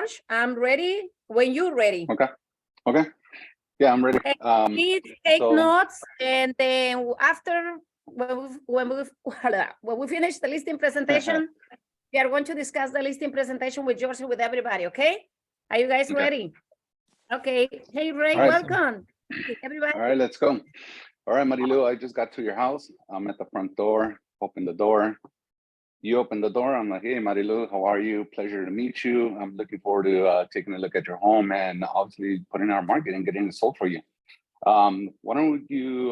George. I'm ready when you're ready. Okay. Yeah, I'm ready. Please take so- notes, and then after when we finish the listing presentation, we are going to discuss the listing presentation with George and with everybody. Okay? Are you guys ready? Okay. Hey Ray, All right. welcome. Everybody. All right, let's go. All right, Marilu, I just got to your house. I'm at the front door. Open the door. You open the door. I'm like, hey, Marilu, how are you? Pleasure to meet you. I'm looking forward to taking a look at your home and obviously putting our market and getting it sold for you. Why don't you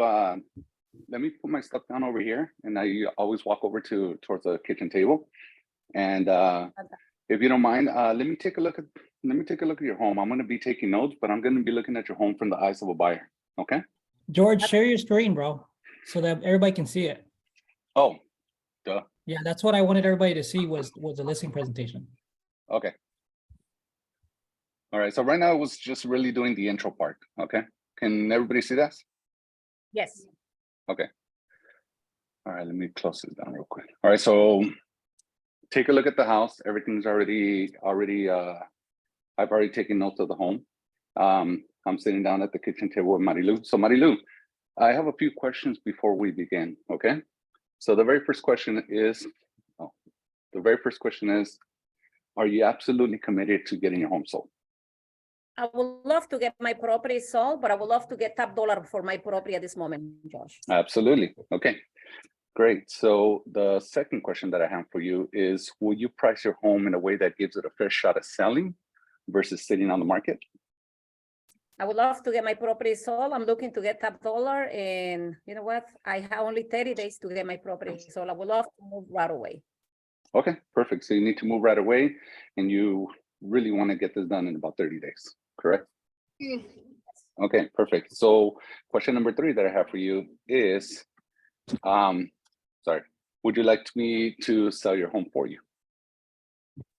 let me put my stuff down over here, and I always walk over towards the kitchen table. And if you don't mind, let me take a look at your home. I'm going to be taking notes, but I'm going to be looking at your home from the eyes of a buyer. Okay. George, share your screen, bro, so that everybody can see it. Oh, duh. Yeah, that's what I wanted everybody to see was the listing presentation. Okay. All right. So right now I was just really doing the intro part. Okay. Can everybody see that? Yes. Okay. All right. Let me close this down real quick. All right. So take a look at the house. Everything's already. I've already taken notes of the home. I'm sitting down at the kitchen table with Marilu. So Marilu, I have a few questions before we begin. Okay. So the very first question is, are you absolutely committed to getting your home sold? I would love to get my property sold, but I would love to get top dollar for my property at this moment, Josh. Absolutely. Okay, great. So the second question that I have for you is, will you price your home in a way that gives it a fair shot at selling versus sitting on the market? I would love to get my property sold. I'm looking to get top dollar, and you know what? I have only 30 days to get my property sold. I would love to move right away. Okay, perfect. So you need to move right away, and you really want to get this done in about 30 days, correct? Okay, perfect. So question number 3 that I have for you is, would you like me to sell your home for you?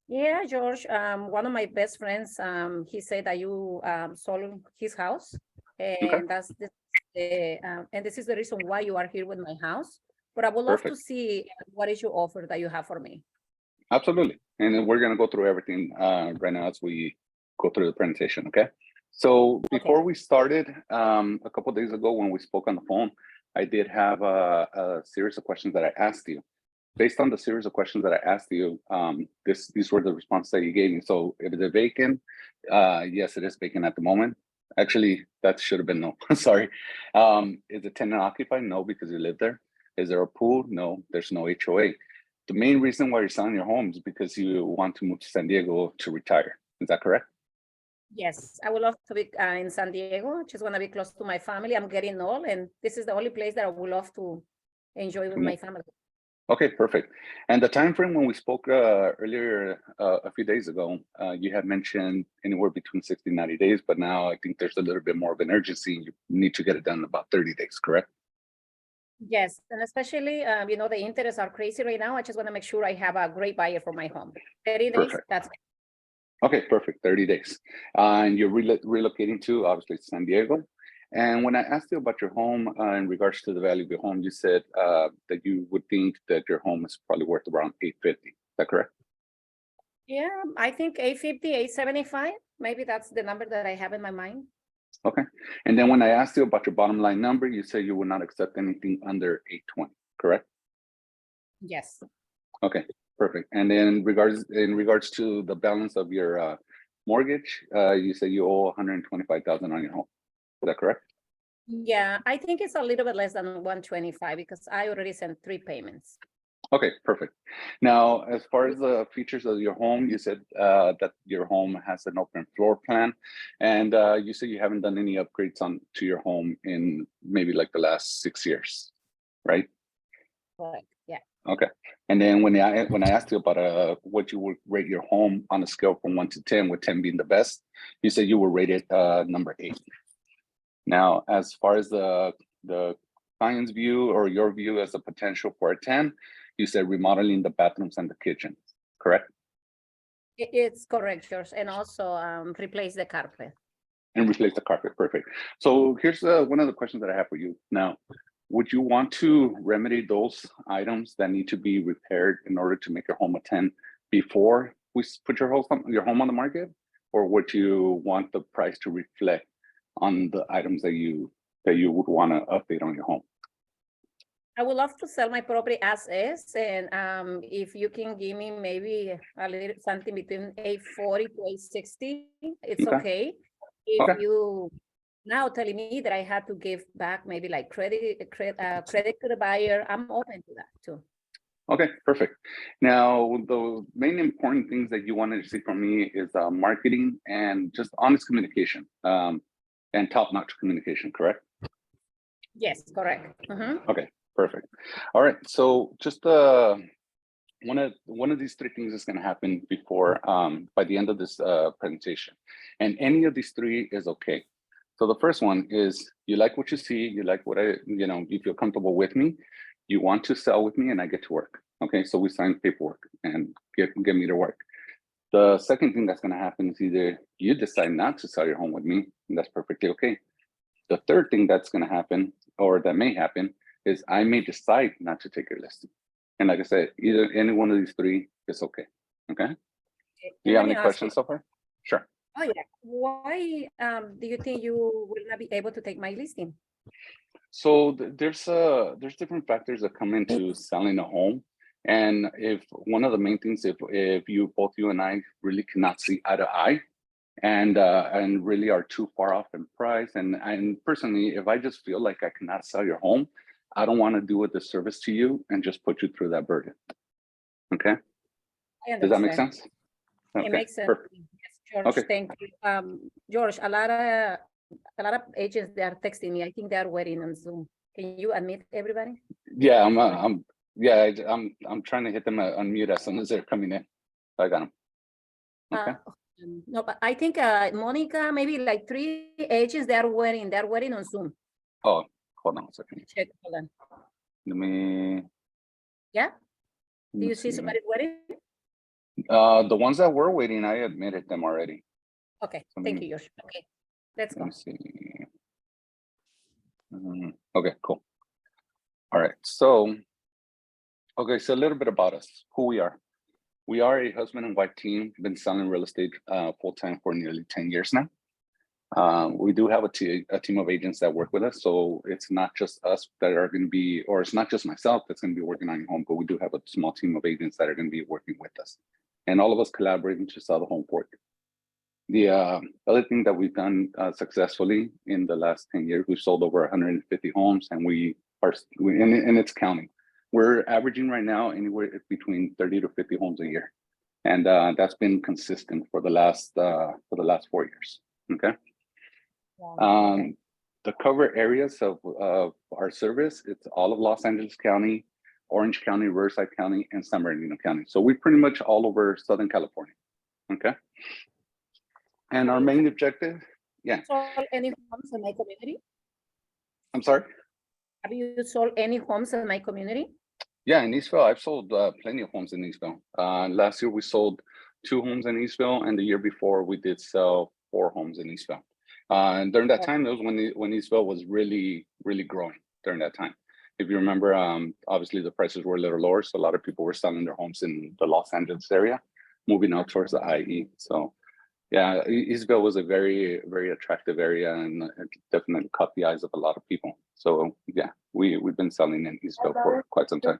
Yeah, George. One of my best friends, he said that you sold his house, and that's and this is the reason why you are here with my house. But I would love to see what is your offer that you have for me. Absolutely, and then we're gonna go through everything right now as we go through the presentation. Okay. So before we started, a couple of days ago when we spoke on the phone, I did have a series of questions that I asked you. Based on the series of questions that I asked you, these were the responses that you gave me. So if it's vacant, yes, it is vacant at the moment. Actually, that should have been no. Sorry. Is it tenant occupied? No, because you live there. Is there a pool? No, there's no HOA. The main reason why you're selling your home is because you want to move to San Diego to retire. Is that correct? Yes, I would love to be in San Diego. Just want to be close to my family. I'm getting old, and this is the only place that I would love to enjoy with my family. Okay, perfect. And the time frame when we spoke earlier a few days ago, you had mentioned anywhere between 60 and 90 days, but now I think there's a little bit more of an urgency. You need to get it done in about 30 days, correct? Yes, and especially, you know, the interests are crazy right now. I just want to make sure I have a great buyer for my home. 30 days, Perfect. that's Okay, perfect, 30 days. And you're relocating to, obviously, San Diego. And when I asked you about your home in regards to the value of your home, you said that you would think that your home is probably worth around $850. Is that correct? Yeah, I think 850, 875. Maybe that's the number that I have in my mind. Okay. And then when I asked you about your bottom line number, you said you would not accept anything under 820, correct? Yes. Okay, perfect. And then in regards to the balance of your mortgage, you say you owe $125,000 on your home. Is that correct? Yeah, I think it's a little bit less than 125 because I already sent 3 payments. Okay, perfect. Now, as far as the features of your home, you said that your home has an open floor plan, and you said you haven't done any upgrades to your home in maybe like the last 6 years, right? Correct. Yeah. Okay. And then when I asked you about what you would rate your home on a scale from 1 to 10, with 10 being the best, you said you were rated number 8. Now, as far as the client's view or your view as a potential for a 10, you said remodeling the bathrooms and the kitchen, correct? It's correct, George. And also replace the carpet. And replace the carpet, perfect. So here's one of the questions that I have for you. Now, would you want to remedy those items that need to be repaired in order to make your home a 10 before we put your home on the market? or would you want the price to reflect on the items that you would want to update on your home? I would love to sell my property as is, and if you can give me maybe a little something between 840 to 860, it's Okay. okay. If Okay. you now telling me that I had to give back maybe like credit to the buyer, I'm open to that too. Okay, perfect. Now, the main important things that you wanted to see from me is marketing and just honest communication and top-notch communication, correct? Yes, correct. Okay, perfect. All right, so just one of these three things is going to happen before by the end of this presentation, and any of these three is okay. So the first one is you like what you see, you like what you feel comfortable with me, you want to sell with me, and I get to work. Okay, so we sign paperwork and get me to work. The second thing that's going to happen is either you decide not to sell your home with me, and that's perfectly okay. The third thing that's going to happen, or that may happen, is I may decide not to take your listing. And like I said, either any one of these three is okay. Okay. Do you have any questions so far? Sure. Oh yeah. Why do you think you will not be able to take my listing? So there's different factors that come into selling a home. And if one of the main things, if both you and I really cannot see eye to eye, and really are too far off in price, and personally, if I just feel like I cannot sell your home, I don't want to do a disservice to you and just put you through that burden. Okay. Does that make sense? Okay, it makes sense. perfect. Yes, George, Okay. thank you. George, a lot of agents, they are texting me. I think they are waiting on Zoom. Can you admit everybody? Yeah, I'm trying to hit them unmute as soon as they're coming in. I got them. Okay. No, but I think Monica, maybe like 3 agents, they are waiting. They're waiting on Zoom. Oh, hold on a second. Check. Hold on. Let me. Yeah. let Do me you see somebody waiting? The ones that were waiting, I admitted them already. Okay. Let Thank me- you, George. Okay. Let's Let go. me see. Okay, cool. All right. So, okay, so a little bit about us, who we are. We are a husband and wife team, been selling real estate full-time for nearly 10 years now. We do have a team of agents that work with us. So it's not just us that are going to be, or it's not just myself that's going to be working on your home, but we do have a small team of agents that are going to be working with us. And all of us collaborating to sell the home for you. The other thing that we've done successfully in the last 10 years, we've sold over 150 homes, and and it's counting. We're averaging right now anywhere between 30 to 50 homes a year. And that's been consistent for the last 4 years. Okay. The cover areas of our service, it's all of Los Angeles County, Orange County, Riverside County, and San Bernardino County. So we're pretty much all over Southern California. Okay. And our main objective, yeah. Sold any homes in my community? I'm sorry? Have you sold any homes in my community? Yeah, in Eastville, I've sold plenty of homes in Eastville. Last year we sold 2 homes in Eastville, and the year before we did sell 4 homes in Eastville. And during that time, that was when Eastville was really, really growing during that time. If you remember, obviously the prices were a little lower, so a lot of people were selling their homes in the Los Angeles area, moving out towards the IE. So yeah, Eastville was a very, very attractive area, and it definitely caught the eyes of a lot of people. So yeah, we've been selling in Eastville for quite some time.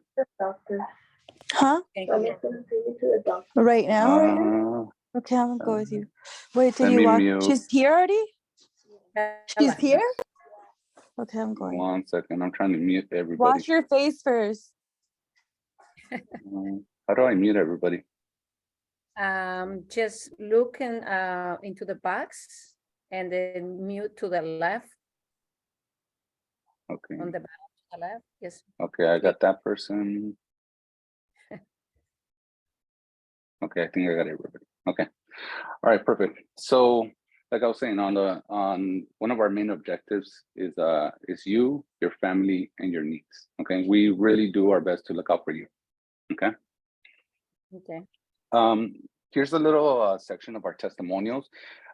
Huh? Thank you. Right now? Okay, I'm gonna go with you. Wait, did let you me watch? mute. She's here already? She's Bella. here? Okay, I'm going. 1 second, I'm trying to mute everybody. Wash your face first. How do I mute everybody? Just look into the box and then mute to the left, Okay. on the bottom to the left. Yes. Okay, I got that person. Okay, I think I got everybody. Okay. All right, perfect. So like I was saying, on one of our main objectives is you, your family, and your needs. Okay. We really do our best to look out for you. Okay. Okay. Here's a little section of our testimonials.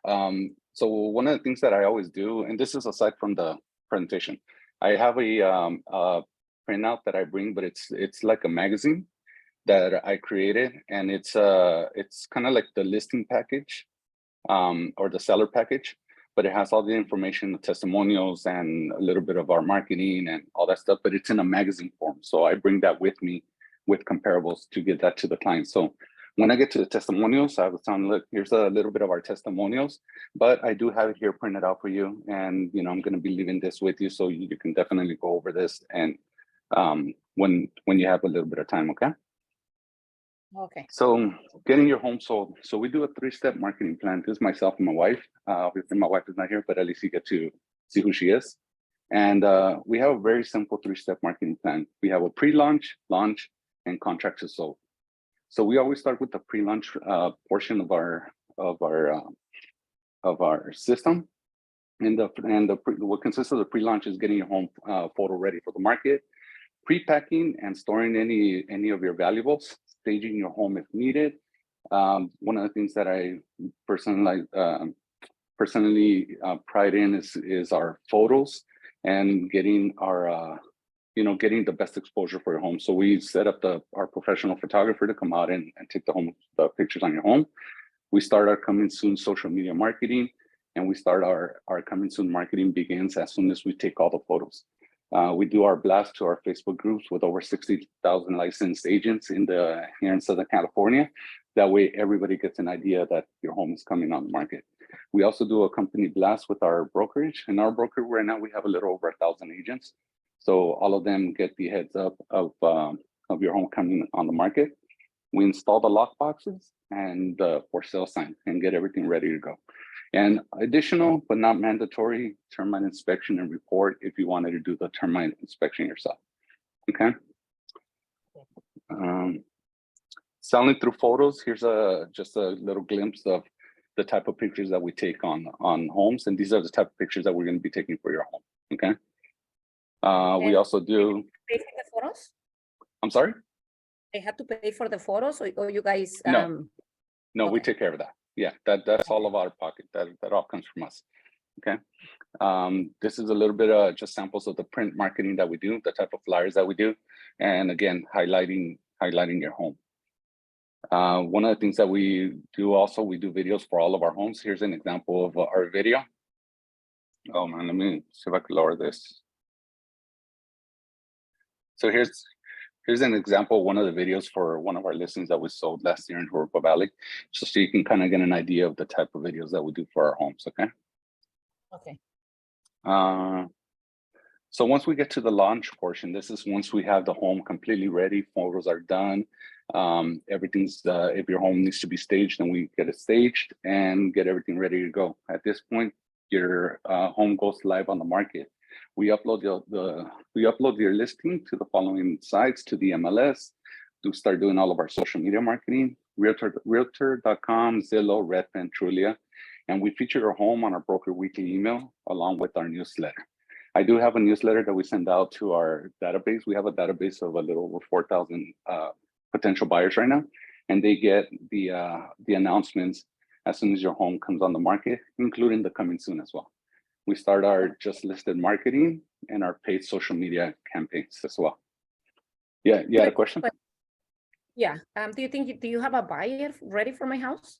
So one of the things that I always do, and this is aside from the presentation, I have a printout that I bring, but it's like a magazine that I created, and it's kind of like the listing package or the seller package, but it has all the information, the testimonials, and a little bit of our marketing and all that stuff, but it's in a magazine form. So I bring that with me with comparables to get that to the client. So when I get to the testimonials, I was telling, look, here's a little bit of our testimonials, but I do have it here printed out for you. And, you know, I'm going to be leaving this with you, so you can definitely go over this. And when you have a little bit of time, okay? Okay. So getting your home sold. So we do a 3-step marketing plan. This is myself and my wife. Obviously my wife is not here, but at least you get to see who she is. And we have a very simple 3-step marketing plan. We have a pre-launch, launch, and contract to sold. So we always start with the pre-launch portion of our system. And what consists of the pre-launch is getting your home photo ready for the market, pre-packing and storing any of your valuables, staging your home if needed. One of the things that I personally pride in is our photos and getting our getting the best exposure for your home. So we set up our professional photographer to come out and take the pictures on your home. We start our coming soon social media marketing, and we start our coming soon marketing begins as soon as we take all the photos. We do our blast to our Facebook groups with over 60,000 licensed agents here in Southern California. That way, everybody gets an idea that your home is coming on the market. We also do a company blast with our brokerage. In our brokerage right now, we have a little over 1,000 agents. So all of them get the heads up of your home coming on the market. We install the lock boxes and the for sale sign and get everything ready to go. And additional, but not mandatory, termite inspection and report if you wanted to do the termite inspection yourself, okay? Selling through photos, here's just a little glimpse of the type of pictures that we take on homes. And these are the type of pictures that we're gonna be taking for your home, okay? We also do. Pay for the photos? I'm sorry? They have to pay for the photos, or you guys? No, we okay. take care of that. Yeah, that's all of our pocket. That all comes from us. Okay. This is a little bit of just samples of the print marketing that we do, the type of flyers that we do, and again, highlighting your home. One of the things that we do also, we do videos for all of our homes. Here's an example of our video. Oh man, let me see if I can lower this. So here's an example of one of the videos for one of our listings that we sold last year in Jurupa Valley, just so you can kind of get an idea of the type of videos that we do for our homes, okay? Okay. So once we get to the launch portion, this is once we have the home completely ready, photos are done, everything's, if your home needs to be staged, then we get it staged and get everything ready to go. At this point, your home goes live on the market. We upload your listing to the following sites, to the MLS, to start doing all of our social media marketing, Realtor.com, Zillow, Redfin, Trulia, and we feature your home on our broker weekly email along with our newsletter. I do have a newsletter that we send out to our database. We have a database of a little over 4,000 potential buyers right now, and they get the announcements as soon as your home comes on the market, including the coming soon as well. We start our just listed marketing and our paid social media campaigns as well. Yeah, you had a question? Yeah. Do you have a buyer ready for my house?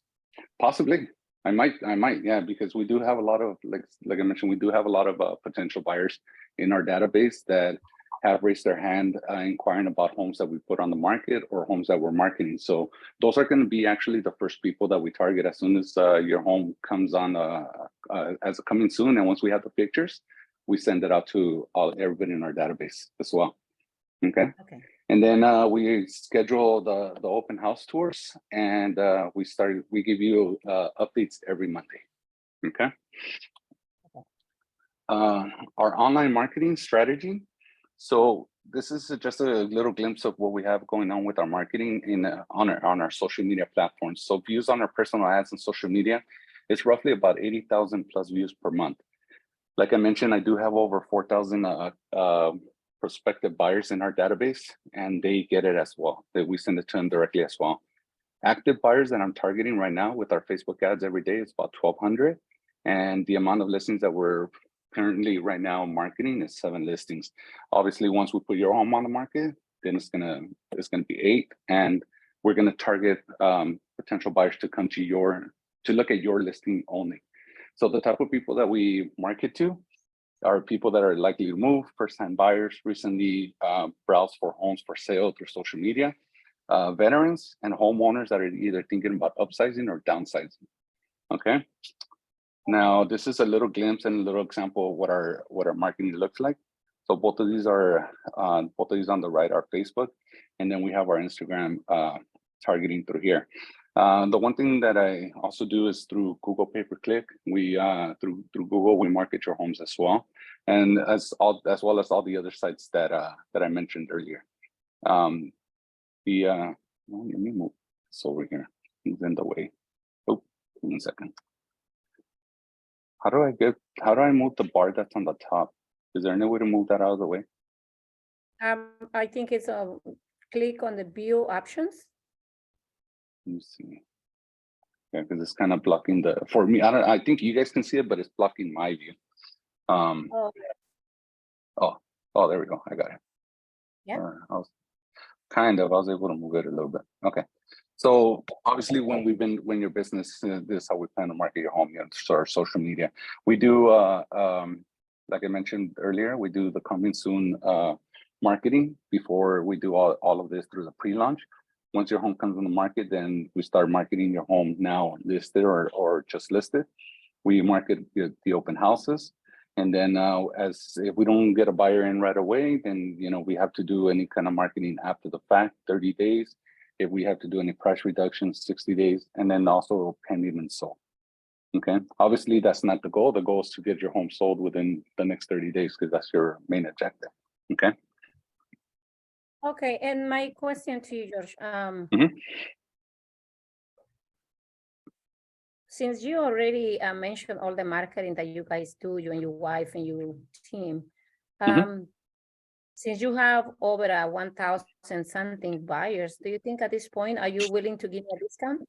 Possibly. I might, yeah, because we do have a lot of, like I mentioned, we do have a lot of potential buyers in our database that have raised their hand inquiring about homes that we put on the market or homes that we're marketing. So those are going to be actually the first people that we target as soon as your home comes on as a coming soon. And once we have the pictures, we send it out to everybody in our database as well. Okay. Okay. And then we schedule the open house tours, and we give you updates every Monday. Okay. Our online marketing strategy. So this is just a little glimpse of what we have going on with our marketing on our social media platforms. So views on our personal ads and social media, it's roughly about 80,000 plus views per month. Like I mentioned, I do have over 4,000 prospective buyers in our database, and they get it as well. We send it to them directly as well. Active buyers that I'm targeting right now with our Facebook ads every day is about 1,200. And the amount of listings that we're currently right now marketing is 7 listings. Obviously, once we put your home on the market, then it's gonna be 8, and we're gonna target potential buyers to come to your to look at your listing only. So the type of people that we market to are people that are likely to move, first-time buyers, recently browsed for homes for sale through social media, veterans, and homeowners that are either thinking about upsizing or downsizing. Okay. Now, this is a little glimpse and a little example of what our marketing looks like. So both of these on the right are Facebook, and then we have our Instagram targeting through here. The one thing that I also do is through Google pay-per-click. We through Google we market your homes as well, and as well as all the other sites that I mentioned earlier. Let me move this over here. It's in the way. Oh, 1 second. How do I move the bar that's on the top? Is there any way to move that out of the way? I think it's click on the view options. Let me see. Yeah, because it's kind of blocking for me. I think you guys can see it, but it's blocking my view. Oh, there we go. I got it. Yeah. I was able to move it a little bit. Okay. So obviously when your business, this is how we plan to market your home, our social media. We do, like I mentioned earlier, we do the coming soon marketing before we do all of this through the pre-launch. Once your home comes on the market, then we start marketing your home now listed or just listed. We market the open houses. And then as if we don't get a buyer in right away, then, we have to do any kind of marketing after the fact, 30 days. If we have to do any price reductions, 60 days, and then also pending and sold. Okay. Obviously, that's not the goal. The goal is to get your home sold within the next 30 days because that's your main objective. Okay. Okay. And my question to you, George, since you already mentioned all the marketing that you guys do, you and your wife and your team, since you have over 1,000 something buyers, do you think at this point, are you willing to give a discount?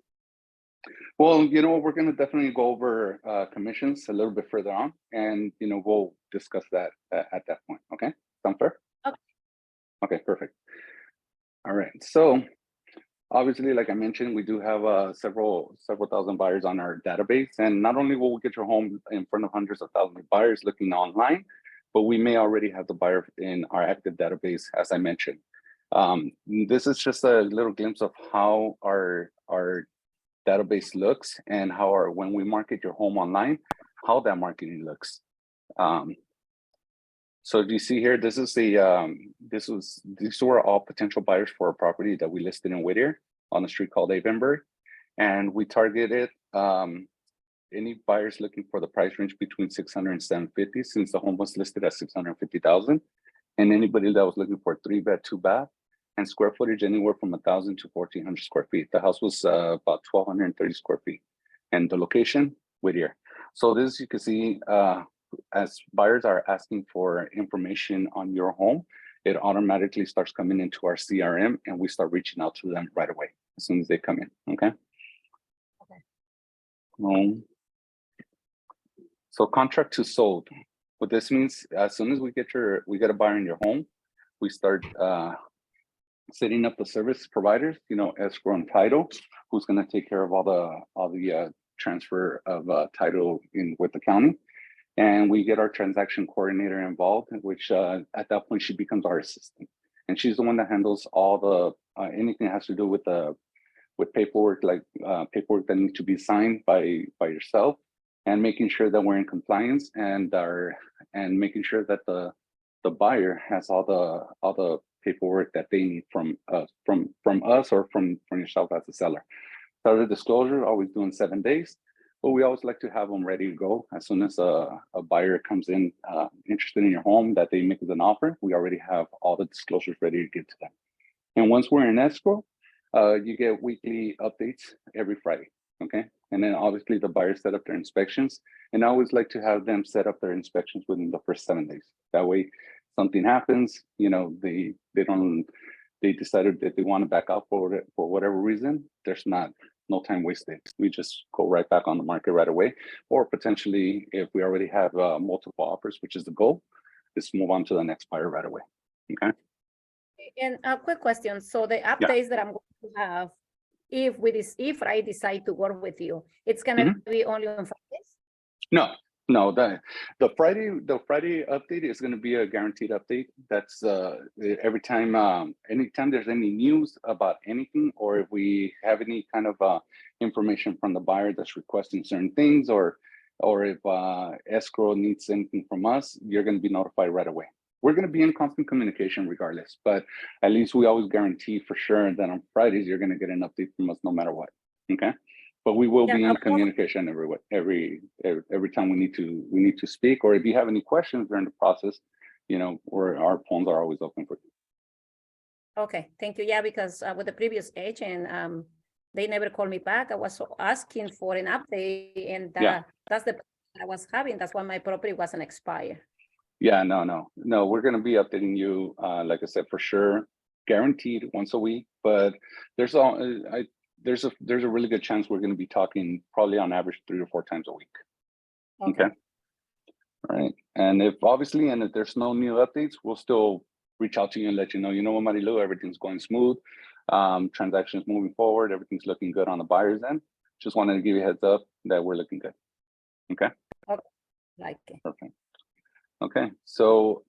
Well, we're going to definitely go over commissions a little bit further on, and we'll discuss that at that point. Okay, sound fair? Okay. Okay, perfect. All right. So obviously, like I mentioned, we do have several thousand buyers on our database, and not only will we get your home in front of hundreds of thousands of buyers looking online, but we may already have the buyer in our active database, as I mentioned. This is just a little glimpse of how our database looks and how when we market your home online, how that marketing looks. So you see here, this is these were all potential buyers for a property that we listed in Whittier on a street called Avonbury, and we targeted any buyers looking for the price range between 600 and 750, since the home was listed at 650,000, and anybody that was looking for a 3-bed, 2-bath, and square footage anywhere from 1,000 to 1,400 square feet. The house was about 1,230 square feet, and the location, Whittier. So this, you can see, as buyers are asking for information on your home, it automatically starts coming into our CRM, and we start reaching out to them right away as soon as they come in. Okay. Okay. So contract to sold. What this means, as soon as we get a buyer in your home, we start setting up the service providers, escrow and title, who's going to take care of all the transfer of title with the county. And we get our transaction coordinator involved, which at that point she becomes our assistant, and she's the one that handles all the anything that has to do with paperwork, like paperwork that needs to be signed by yourself, and making sure that we're in compliance, and making sure that the buyer has all the paperwork that they need from us or from yourself as a seller. Start of disclosure, always doing 7 days. But we always like to have them ready to go as soon as a buyer comes in interested in your home, that they make us an offer. We already have all the disclosures ready to give to them. And once we're in escrow, you get weekly updates every Friday. Okay. And then obviously the buyers set up their inspections, and I always like to have them set up their inspections within the first 7 days. That way, something happens, they decided that they want to back out for whatever reason. There's no time wasted. We just go right back on the market right away, or potentially if we already have multiple offers, which is the goal, just move on to the next buyer right away. Okay. And a quick question. So the updates that I'm going to have, if I decide to work with you, it's gonna be only on Fridays? No, the Friday update is going to be a guaranteed update. That's every time, anytime there's any news about anything, or if we have any kind of information from the buyer that's requesting certain things, or if escrow needs anything from us, you're going to be notified right away. We're going to be in constant communication regardless, but at least we always guarantee for sure that on Fridays you're going to get an update from us no matter what. Okay. But we will be in communication every time we need to speak, or if you have any questions during the process, our phones are always open for you. Okay, thank you. Yeah, because with the previous agent, they never called me back. I was asking for an update, and that's the problem I was having. That's why my property wasn't expired. Yeah, no. We're going to be updating you, like I said, for sure, guaranteed once a week. But there's a really good chance we're going to be talking probably on average 3 or 4 times a week. Okay. All right. And if there's no new updates, we'll still reach out to you and let you know, what, Marilu, everything's going smooth. Transactions moving forward. Everything's looking good on the buyer's end. Just wanted to give you a heads up that we're looking good. Okay. Okay. Like it. Perfect. Okay. So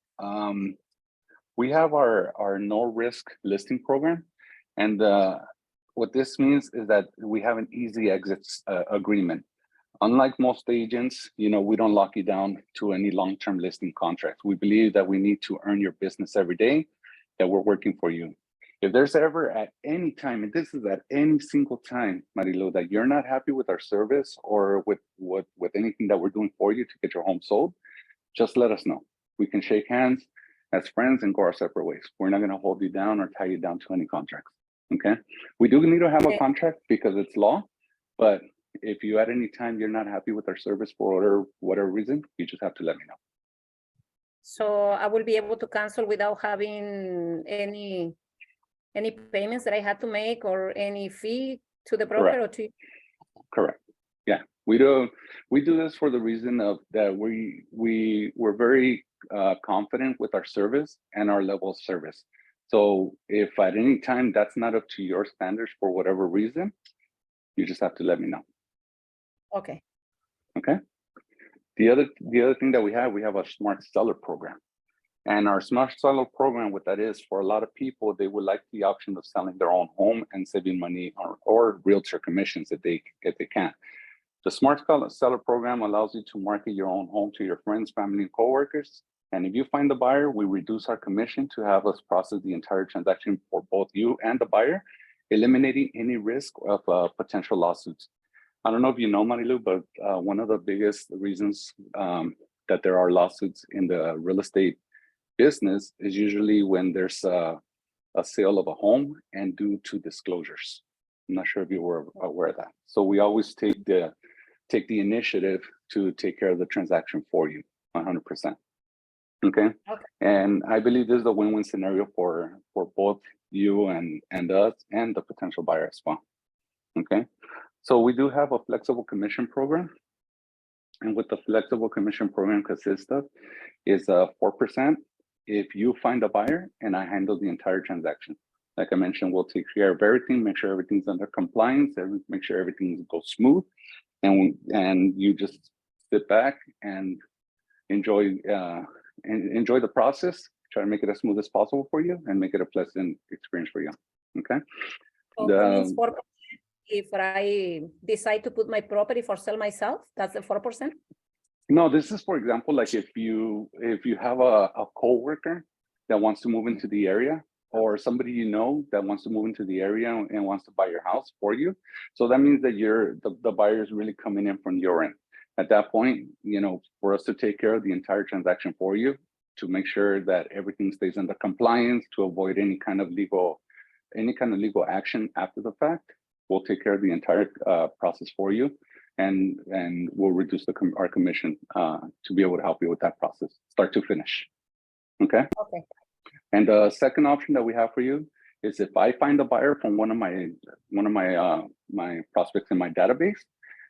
we have our no risk listing program, and what this means is that we have an easy exit agreement. Unlike most agents, we don't lock you down to any long-term listing contracts. We believe that we need to earn your business every day that we're working for you. If there's ever at any time, and this is at any single time, Marilu, that you're not happy with our service or with anything that we're doing for you to get your home sold, just let us know. We can shake hands as friends and go our separate ways. We're not going to hold you down or tie you down to any contracts. Okay. We do need to have a contract because it's law, but if you at any time you're not happy with our service for whatever reason, you just have to let me know. So I will be able to cancel without having any payments that I had to make or any fee to the broker. Correct. Or to you? Correct. Yeah, we do this for the reason of that we're very confident with our service and our level of service. So if at any time that's not up to your standards for whatever reason, you just have to let me know. Okay. Okay. The other thing that we have a smart seller program. And our smart seller program, what that is, for a lot of people, they would like the option of selling their own home and saving money or realtor commissions if they can. The smart seller program allows you to market your own home to your friends, family, and coworkers. And if you find the buyer, we reduce our commission to have us process the entire transaction for both you and the buyer, eliminating any risk of potential lawsuits. I don't know if you know, Marilu, but one of the biggest reasons that there are lawsuits in the real estate business is usually when there's a sale of a home and due to disclosures. I'm not sure if you were aware of that. So we always take the initiative to take care of the transaction for you 100%. Okay. And I believe this is a win-win scenario for both you and us and the potential buyer as well. Okay. So we do have a flexible commission program. And what the flexible commission program consists of is 4% if you find a buyer and I handle the entire transaction. Like I mentioned, we'll take care of everything, make sure everything's under compliance, make sure everything goes smooth, and you just sit back and enjoy the process. Try to make it as smooth as possible for you and make it a pleasant experience for you. Okay. So if I decide to put my property for sale myself, that's the 4%? No, this is, for example, like if you have a coworker that wants to move into the area, or somebody that wants to move into the area and wants to buy your house for you. So that means that the buyer is really coming in from your end. At that point, for us to take care of the entire transaction for you, to make sure that everything stays under compliance, to avoid any kind of legal action after the fact, we'll take care of the entire process for you, and we'll reduce our commission to be able to help you with that process, start to finish. Okay. Okay. And the second option that we have for you is if I find a buyer from one of my prospects in my database,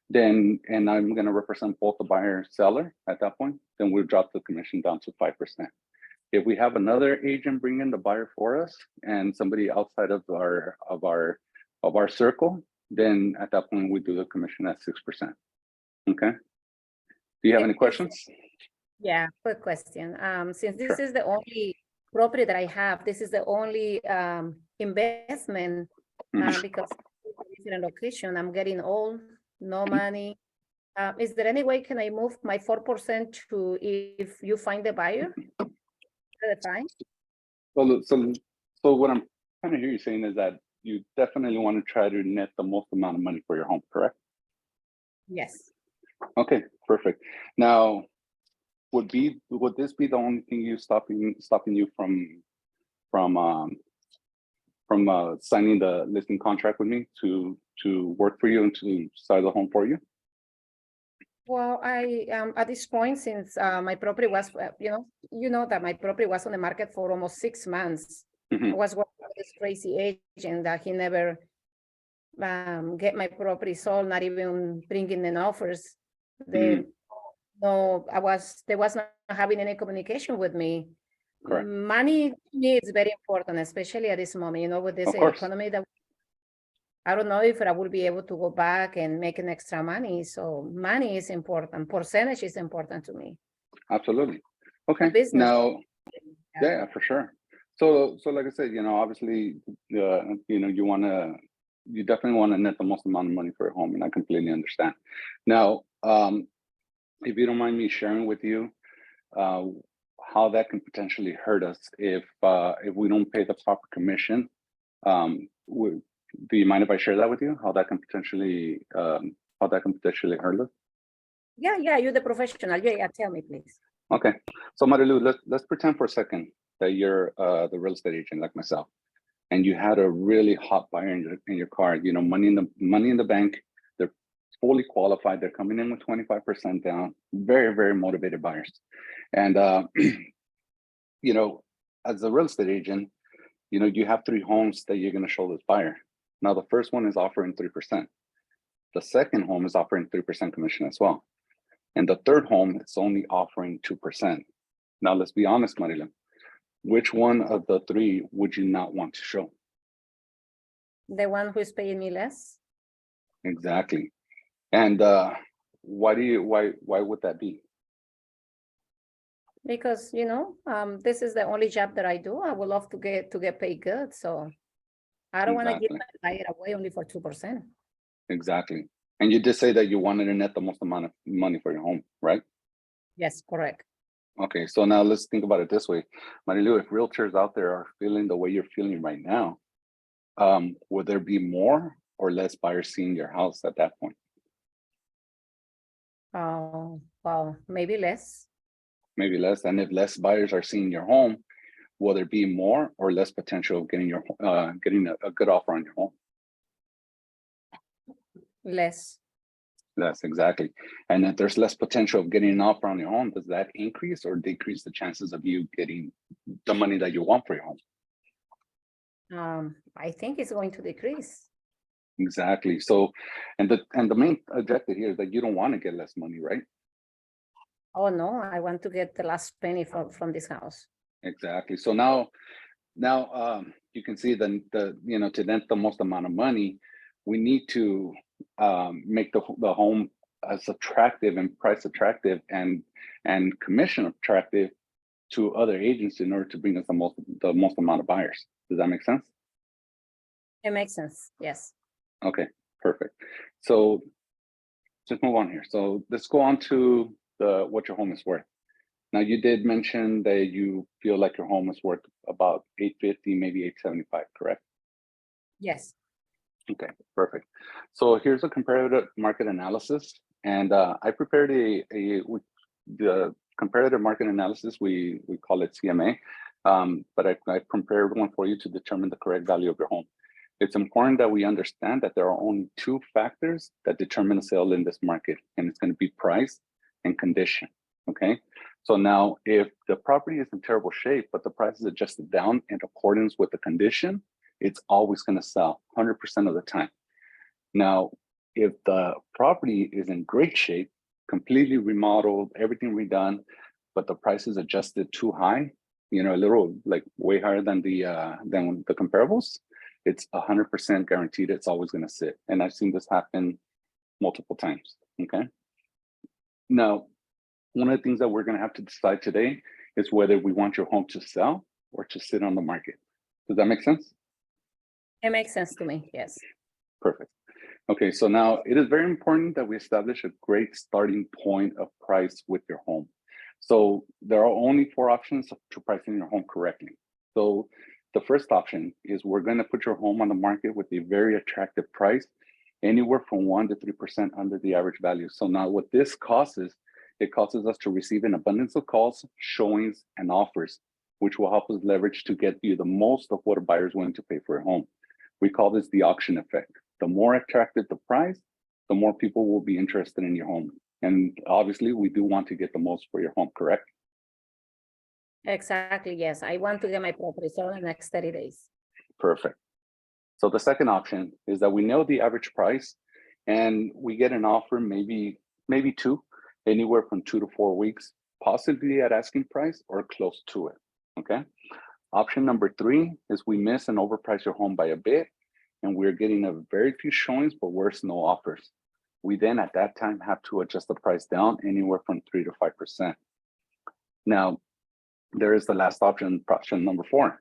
then I'm going to represent both the buyer and seller at that point, then we'll drop the commission down to 5%. If we have another agent bring in the buyer for us and somebody outside of our of our circle, then at that point we do the commission at 6%. Okay. Do you have any questions? Yeah, quick question. Since this is the only property that I have, this is the only investment because it's in a location, I'm getting old, no money. Is there any way can I move my 4% to if you find the buyer? Fine. So what I'm kind of hear you saying is that you definitely want to try to net the most amount of money for your home, correct? Yes. Okay, perfect. Now, would this be the only thing you stopping you from signing the listing contract with me to work for you and to sell the home for you? Well, I at this point, since my property was, you know that my property was on the market for almost 6 months. I was working with this crazy agent that he never get my property sold, not even bringing in offers. They was not having any communication with me. Correct. Money to me is very important, especially at this moment, with this Of course. economy that I don't know if I will be able to go back and make an extra money. So money is important. Percentage is important to me. Absolutely. Okay. Business. Now, yeah, for sure. So like I said, obviously, you definitely want to net the most amount of money for a home, and I completely understand. Now, if you don't mind me sharing with you how that can potentially hurt us if we don't pay the proper commission. Do you mind if I share that with you? How that can potentially hurt us? Yeah, you're the professional. Yeah, tell me, please. Okay, so Marilu, let's pretend for a second that you're the real estate agent like myself, and you had a really hot buyer in your car. Money in the bank. They're fully qualified. They're coming in with 25% down. Very, very motivated buyers, and as a real estate agent, you have 3 homes that you're going to show this buyer. Now, the first one is offering 3%. The second home is offering 3% commission as well. And the third home is only offering 2%. Now, let's be honest, Marilu. Which one of the 3 would you not want to show? The one who's paying me less. Exactly. And why would that be? Because, this is the only job that I do. I would love to get paid good. So I don't want to give my buyer away only for 2%. Exactly. And you did say that you wanted to net the most amount of money for your home, right? Yes, correct. Okay, so now let's think about it this way. Marilu, if realtors out there are feeling the way you're feeling right now, would there be more or less buyers seeing your house at that point? Oh, well, maybe less. Maybe less. And if less buyers are seeing your home, will there be more or less potential of getting a good offer on your home? Less. Less, exactly. And if there's less potential of getting an offer on your home, does that increase or decrease the chances of you getting the money that you want for your home? I think it's going to decrease. Exactly. So, and the main objective here is that you don't want to get less money, right? Oh no, I want to get the last penny from this house. Exactly. So now you can see to net the most amount of money, we need to make the home as attractive and price attractive and commission attractive to other agents in order to bring us the most amount of buyers. Does that make sense? It makes sense. Yes. Okay, perfect. So just move on here. So let's go on to what your home is worth. Now, you did mention that you feel like your home is worth about $850, maybe $875, correct? Yes. Okay, perfect. So here's a comparative market analysis, and I prepared the comparative market analysis. We call it CMA, but I prepared one for you to determine the correct value of your home. It's important that we understand that there are only 2 factors that determine a sale in this market, and it's going to be price and condition. Okay, so now if the property is in terrible shape, but the price is adjusted down in accordance with the condition, it's always going to sell 100% of the time. Now, if the property is in great shape, completely remodeled, everything redone, but the price is adjusted too high, a little like way higher than the comparables, it's 100% guaranteed it's always going to sit. And I've seen this happen multiple times, okay? Now, one of the things that we're going to have to decide today is whether we want your home to sell or to sit on the market. Does that make sense? It makes sense to me, yes. Perfect. Okay, so now it is very important that we establish a great starting point of price with your home. So there are only 4 options to pricing your home correctly. So the first option is we're going to put your home on the market with a very attractive price, anywhere from 1 to 3% under the average value. So now what this causes, it causes us to receive an abundance of calls, showings, and offers, which will help us leverage to get you the most of what a buyer is willing to pay for a home. We call this the auction effect. The more attractive the price, the more people will be interested in your home. And obviously, we do want to get the most for your home, correct? Exactly, yes. I want to get my property sold in the next 30 days. Perfect. So the second option is that we know the average price and we get an offer, maybe 2, anywhere from 2 to 4 weeks, possibly at asking price or close to it, okay? Option number 3 is we miss and overprice your home by a bit, and we're getting a very few showings, but worse, no offers. We then at that time have to adjust the price down anywhere from 3 to 5%. Now, there is the last option number 4.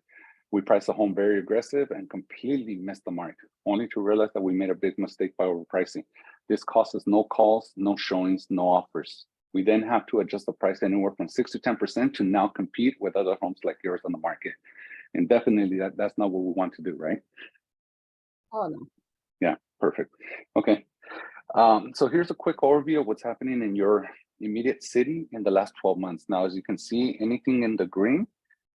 We price the home very aggressive and completely miss the mark, only to realize that we made a big mistake by overpricing. This costs us no calls, no showings, no offers. We then have to adjust the price anywhere from 6 to 10% to now compete with other homes like yours on the market. And definitely that's not what we want to do, right? Oh, no. Yeah, perfect. Okay. So here's a quick overview of what's happening in your immediate city in the last 12 months. Now, as you can see, anything in the green,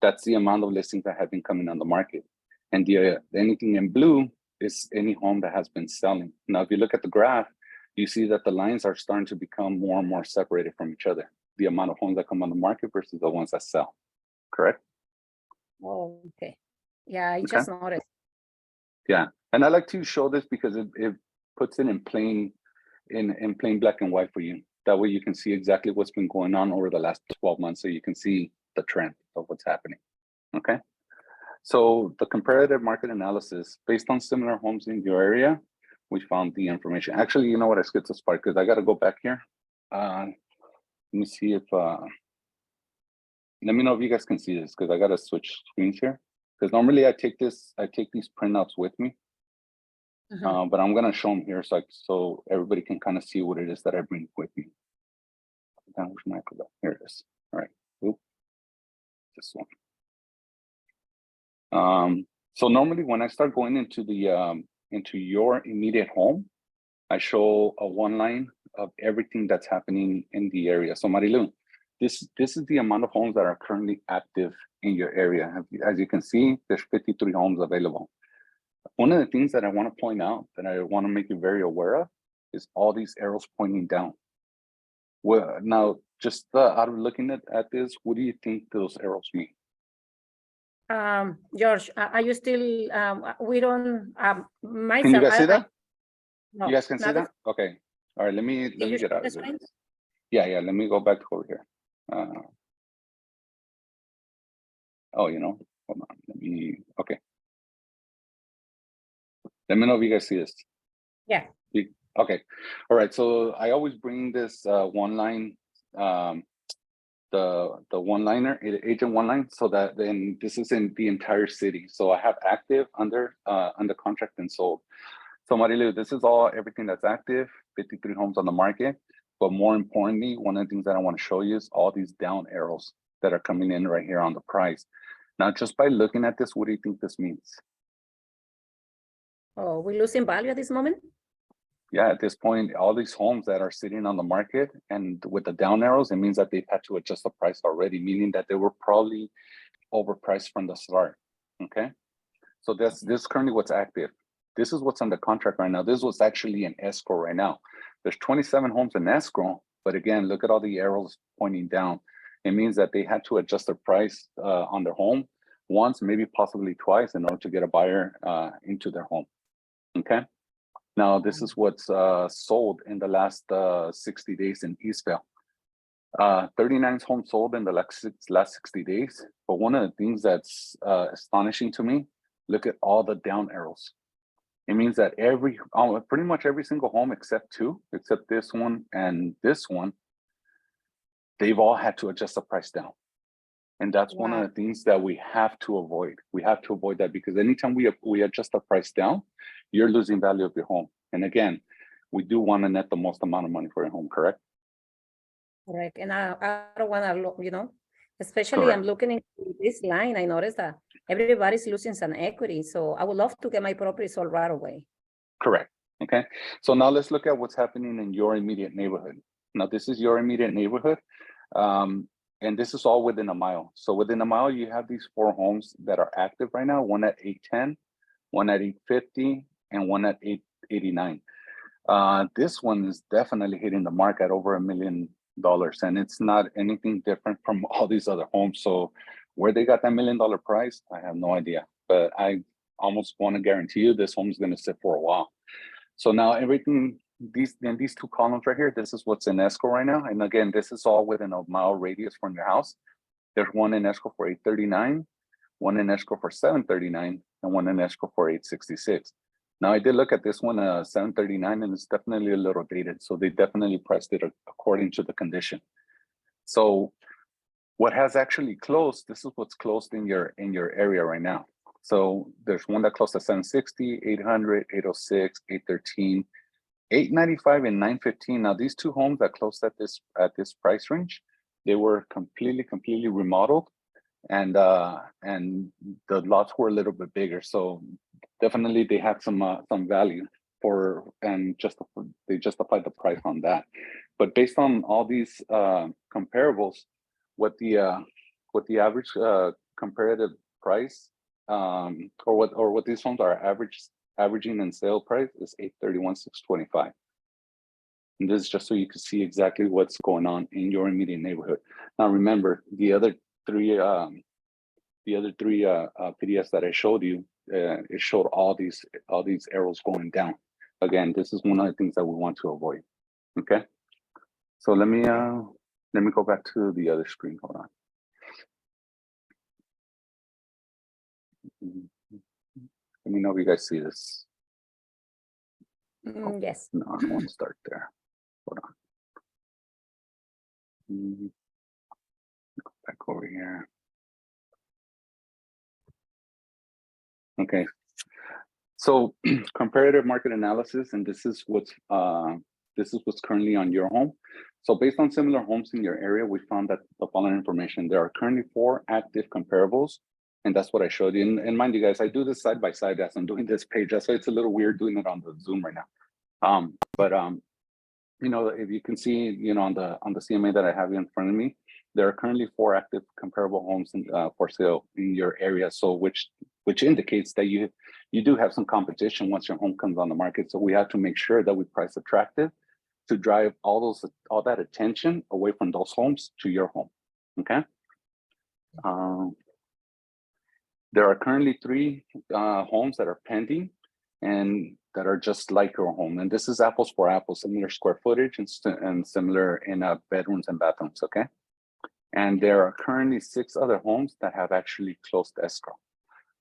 that's the amount of listings that have been coming on the market. And anything in blue is any home that has been selling. Now, if you look at the graph, you see that the lines are starting to become more and more separated from each other. The amount of homes that come on the market versus the ones that sell, correct? Oh, okay. Yeah, I just noticed. Yeah, and I like to show this because it puts it in plain black and white for you. That way you can see exactly what's been going on over the last 12 months, so you can see the trend of what's happening, okay? So the comparative market analysis, based on similar homes in your area, we found the information. Actually, you know what, I skipped this part because I got to go back here. Let me see if, let me know if you guys can see this because I got to switch screens here. Because normally I take these printouts with me, but I'm going to show them here so everybody can kind of see what it is that I bring with me. Here it is. All right. Oop. This one. So normally when I start going into the into your immediate home, I show a 1 line of everything that's happening in the area. So Marilu, this is the amount of homes that are currently active in your area. As you can see, there's 53 homes available. One of the things that I want to point out that I want to make you very aware of is all these arrows pointing down. Well, now just out of looking at this, what do you think those arrows mean? George, are you still, we don't, myself. Can you guys see that? No, You guys can see that? Okay. All right, let me get out of this. Yeah, let me go back over here. Oh, you know, hold on, okay. Let me know if you guys see this. Yeah. Okay. All right, so I always bring this 1 line, the 1-liner, agent 1 line, so that then this is in the entire city. So I have active under contract and sold. So Marilu, this is everything that's active, 53 homes on the market. But more importantly, one of the things that I want to show you is all these down arrows that are coming in right here on the price. Now, just by looking at this, what do you think this means? Oh, we're losing value at this moment? Yeah, at this point, all these homes that are sitting on the market and with the down arrows, it means that they've had to adjust the price already, meaning that they were probably overpriced from the start, okay? So this is currently what's active. This is what's under contract right now. This was actually in escrow right now. There's 27 homes in escrow, but again, look at all the arrows pointing down. It means that they had to adjust their price on their home once, maybe possibly twice in order to get a buyer into their home, okay? Now, this is what's sold in the last 60 days in Eastvale. 39 homes sold in the last 60 days. But one of the things that's astonishing to me look at all the down arrows. It means that pretty much every single home except this one and this one, they've all had to adjust the price down. And that's one of the things that we have to avoid. We have to avoid that because anytime we adjust the price down, you're losing value of your home. And again, we do want to net the most amount of money for your home, correct? Correct. And I don't want to, especially I'm looking into this line. I noticed that everybody's losing some equity. So I would love to get my property sold right away. Correct. Okay. So now let's look at what's happening in your immediate neighborhood. Now, this is your immediate neighborhood. And this is all within a mile. So within a mile, you have these 4 homes that are active right now, one at 810, one at 850, and one at 889. This one is definitely hitting the mark at over $1 million. And it's not anything different from all these other homes. So where they got that $1 million price, I have no idea. But I almost want to guarantee you this home is going to sit for a while. So now everything, these 2 columns right here, this is what's in escrow right now. And again, this is all within a mile radius from your house. There's one in escrow for 839, one in escrow for 739, and one in escrow for 866. Now I did look at this one, 739, and it's definitely a little dated. So they definitely priced it according to the condition. So what has actually closed, this is what's closed in your area right now. So there's one that closed at 760, 800, 806, 813, 895, and 915. Now these 2 homes that closed at this price range, they were completely remodeled, and the lots were a little bit bigger. So definitely they had some value they justified the price on that. But based on all these comparables, what the average comparative price or what these homes are averaging in sale price is $831,625. And this is just so you can see exactly what's going on in your immediate neighborhood. Now remember, the other three PDFs that I showed you, it showed all these arrows going down. Again, this is one of the things that we want to avoid. Okay, so let me go back to the other screen. Hold on. Let me know if you guys see this. Yes. No, I don't want to start there. Hold on. Go back over here. Okay. So comparative market analysis, and this is what's currently on your home. So based on similar homes in your area, we found that the following information: there are currently 4 active comparables, and that's what I showed you. And mind you guys, I do this side by side as I'm doing this page. That's why it's a little weird doing it on the Zoom right now. If you can see, on the CMA that I have in front of me, there are currently 4 active comparable homes for sale in your area. So which indicates that you do have some competition once your home comes on the market. So we have to make sure that we price attractive to drive all that attention away from those homes to your home. Okay. There are currently 3 homes that are pending and that are just like your home. And this is apples for apples, similar square footage and similar in bedrooms and bathrooms. Okay. And there are currently 6 other homes that have actually closed escrow.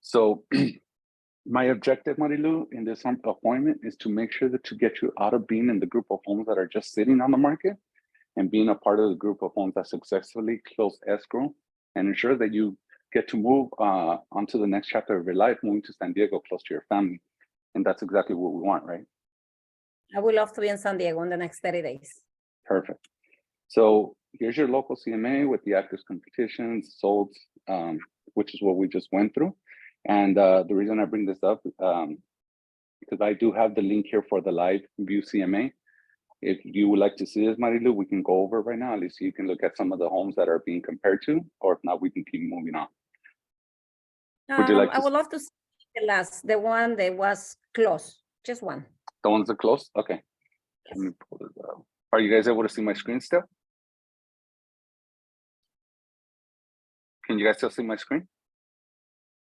So my objective, Marilu, in this appointment is to make sure that to get you out of being in the group of homes that are just sitting on the market and being a part of the group of homes that successfully closed escrow, and ensure that you get to move onto the next chapter of your life, moving to San Diego, close to your family. And that's exactly what we want, right? I would love to be in San Diego in the next 30 days. Perfect. So here's your local CMA with the active competitions, sold, which is what we just went through. And the reason I bring this up, because I do have the link here for the live view CMA. If you would like to see this, Marilu, we can go over right now. At least you can look at some of the homes that are being compared to, or if not, we can keep moving on. Would you like to? I would love to see the one that was close, just one. The ones that close? Okay. Yes. Let me pull this out. Are you guys able to see my screen still? Can you guys still see my screen?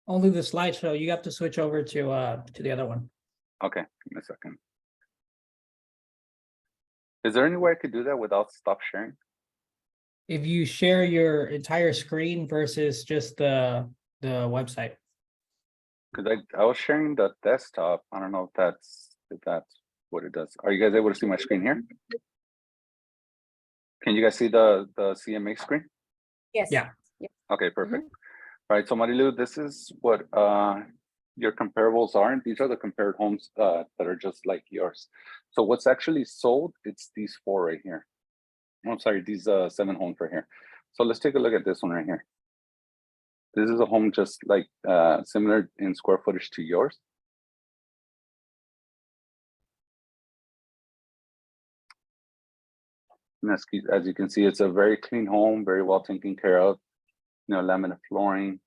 Only the slideshow. You have to switch over to the other one. Okay, give me a second. Is there any way I could do that without stop sharing? If you share your entire screen versus just the website. Because I was sharing the desktop. I don't know if that's what it does. Are you guys able to see my screen here? Can you guys see the CMA screen? Yes. Yeah. Okay, perfect. All right, so Marilu, this is what your comparables are. And these are the compared homes that are just like yours. So what's actually sold, it's these 4 right here. I'm sorry, these 7 homes right here. So let's take a look at this one right here. This is a home just like similar in square footage to yours. And as you can see, it's a very clean home, very well taken care of, laminate flooring.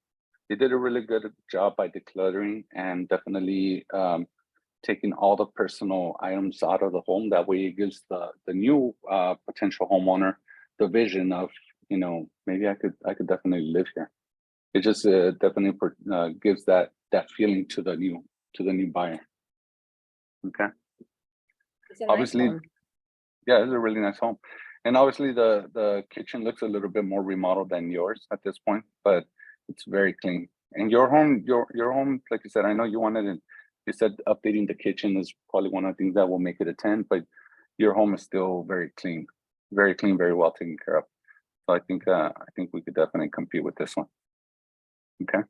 They did a really good job by decluttering and definitely taking all the personal items out of the home. That way it gives the new potential homeowner the vision of, maybe I could definitely live here. It just definitely gives that feeling to the new buyer. Okay. It's a nice Obviously, home. yeah, it's a really nice home. And obviously the kitchen looks a little bit more remodeled than yours at this point, but it's very clean. And your home, like you said, I know you wanted it. You said updating the kitchen is probably one of the things that will make it a 10, but your home is still very clean, very well taken care of. So I think we could definitely compete with this one. Okay.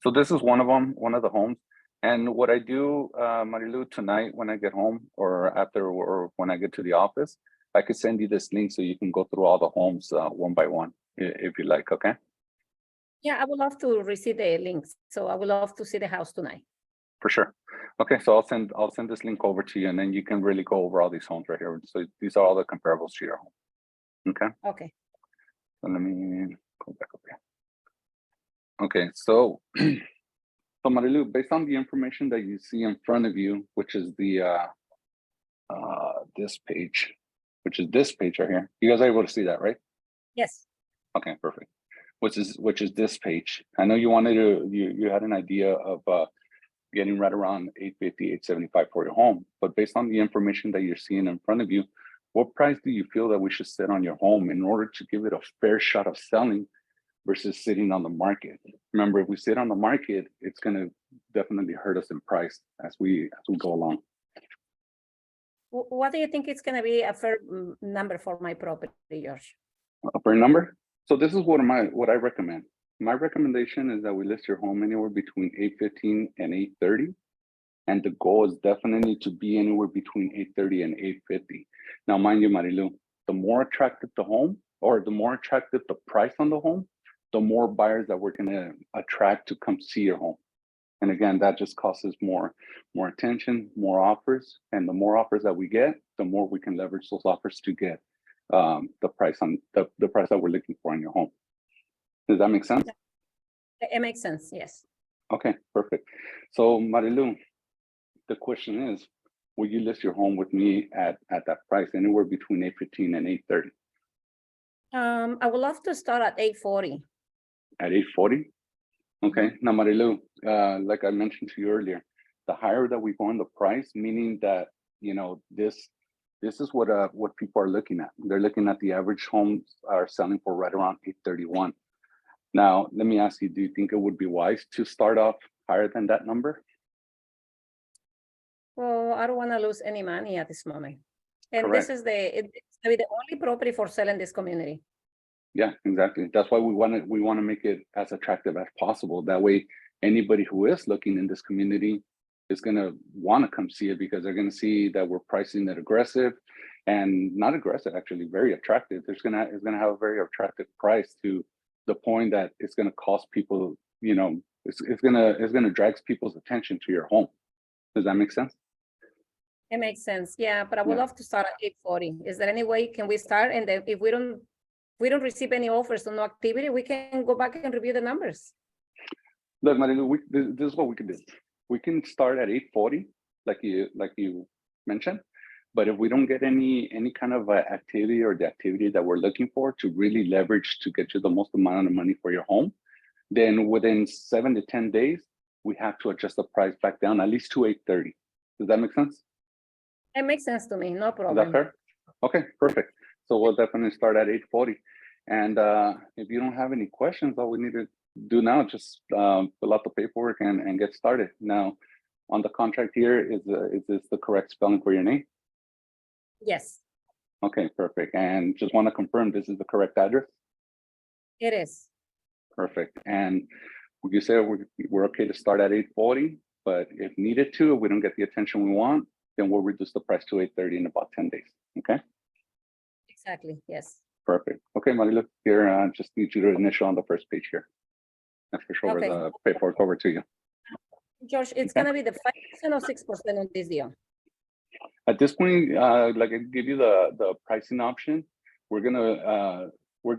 So this is one of them, one of the homes. And what I do, Marilu, tonight when I get home or after or when I get to the office, I could send you this link so you can go through all the homes one by one if you like, okay? Yeah, I would love to receive the links. So I would love to see the house tonight. For sure. Okay, so I'll send this link over to you and then you can really go over all these homes right here. So these are all the comparables to your home. Okay. Okay. So let me go back up here. Okay, so so Marilu, based on the information that you see in front of you, which is the this page, which is this page right here. You guys are able to see that, right? Yes. Okay, perfect. Which is this page. I know you wanted to, you had an idea of getting right around 850, 875 for your home, but based on the information that you're seeing in front of you, what price do you feel that we should set on your home in order to give it a fair shot of selling versus sitting on the market? Remember, if we sit on the market, it's going to definitely hurt us in price as we go along. What do you think it's going to be a fair number for my property, George? A fair number? So this is what I recommend. My recommendation is that we list your home anywhere between 815 and 830. And the goal is definitely to be anywhere between 830 and 850. Now, mind you, Marilu, the more attractive the home or the more attractive the price on the home, the more buyers that we're going to attract to come see your home. And again, that just costs us more attention, more offers. And the more offers that we get, the more we can leverage those offers to get the price on the price that we're looking for in your home. Does that make sense? It makes sense, yes. Okay, perfect. So Marilu, the question is, will you list your home with me at that price, anywhere between 815 and 830? I would love to start at 840. At 840? Okay. Now, Marilu, like I mentioned to you earlier, the higher that we go on the price, meaning that, this is what people are looking at. They're looking at the average homes are selling for right around 831. Now, let me ask you, do you think it would be wise to start off higher than that number? Well, I don't want to lose any money at this moment. And Correct. this is it's the only property for sale in this community. Yeah, exactly. That's why we want to make it as attractive as possible. That way, anybody who is looking in this community is going to want to come see it because they're going to see that we're pricing it aggressive and not aggressive, actually very attractive. It's going to have a very attractive price to the point that it's going to cost people, it's going to drag people's attention to your home. Does that make sense? It makes sense. Yeah, but I would love to start at 840. Is there any way can we start? And then if we don't receive any offers or no activity, we can go back and review the numbers. Look, Marilu, this is what we can do. We can start at 840, like you mentioned. But if we don't get any kind of activity or the activity that we're looking for to really leverage to get you the most amount of money for your home, then within 7 to 10 days, we have to adjust the price back down at least to 830. Does that make sense? It makes sense to me. No problem. Is that fair? Okay, perfect. So we'll definitely start at 840. And if you don't have any questions, all we need to do now, just fill out the paperwork and get started. Now, on the contract here, is this the correct spelling for your name? Yes, Okay, perfect. And just want to confirm this is the correct address? it is. Perfect. And would you say we're okay to start at 8:40, but if needed to, if we don't get the attention we want, then we'll reduce the price to 8:30 in about 10 days. Okay, Exactly, yes. perfect. Okay, Marilu, here, just need you to initial on the first page here. And push over Okay. the paperwork over to you. George, it's Okay. gonna be the 5% or 6% on this deal? At this point, like I give you the pricing option, we're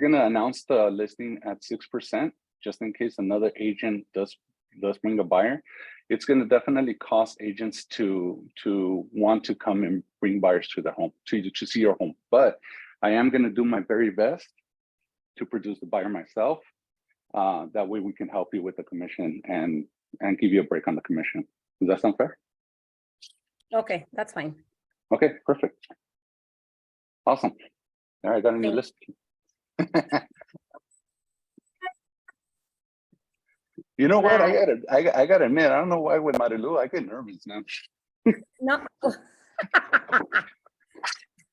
gonna announce the listing at 6%, just in case another agent does bring a buyer. It's gonna definitely cost agents to want to come and bring buyers to their home, to see your home. But I am gonna do my very best to produce the buyer myself. That way we can help you with the commission and give you a break on the commission. Does that sound fair? Okay, that's fine. Okay, perfect. Awesome. All right, got a new Thank- list. You know what? I gotta admit, I don't know why with Marilu, I get nervous now. No.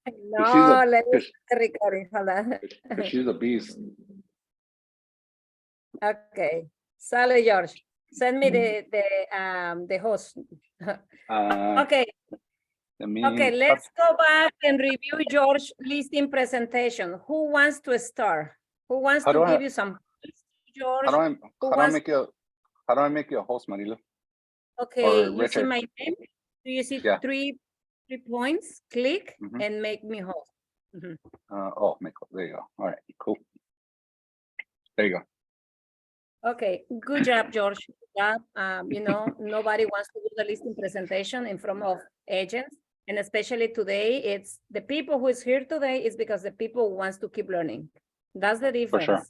She's No, a- let me get the recording, hold on. 'Cause she's a beast. Okay, sorry, George. Send me the host. Okay, Let me okay, let's go back and review George listing presentation. Who wants to start? Who wants How to do I- give you some? George, How do I wants- make you a host, Marilu? okay, or you see Richard? my name? Do you see Yeah. three points? Click Mhm. and make me host. Mhm. Oh, there you go. All right, cool. There you go. Okay, good job, George. Good job. Nobody wants to do the listing presentation in front of agents. And especially today, it's the people who is here today is because the people who wants to keep learning. That's the difference. sure.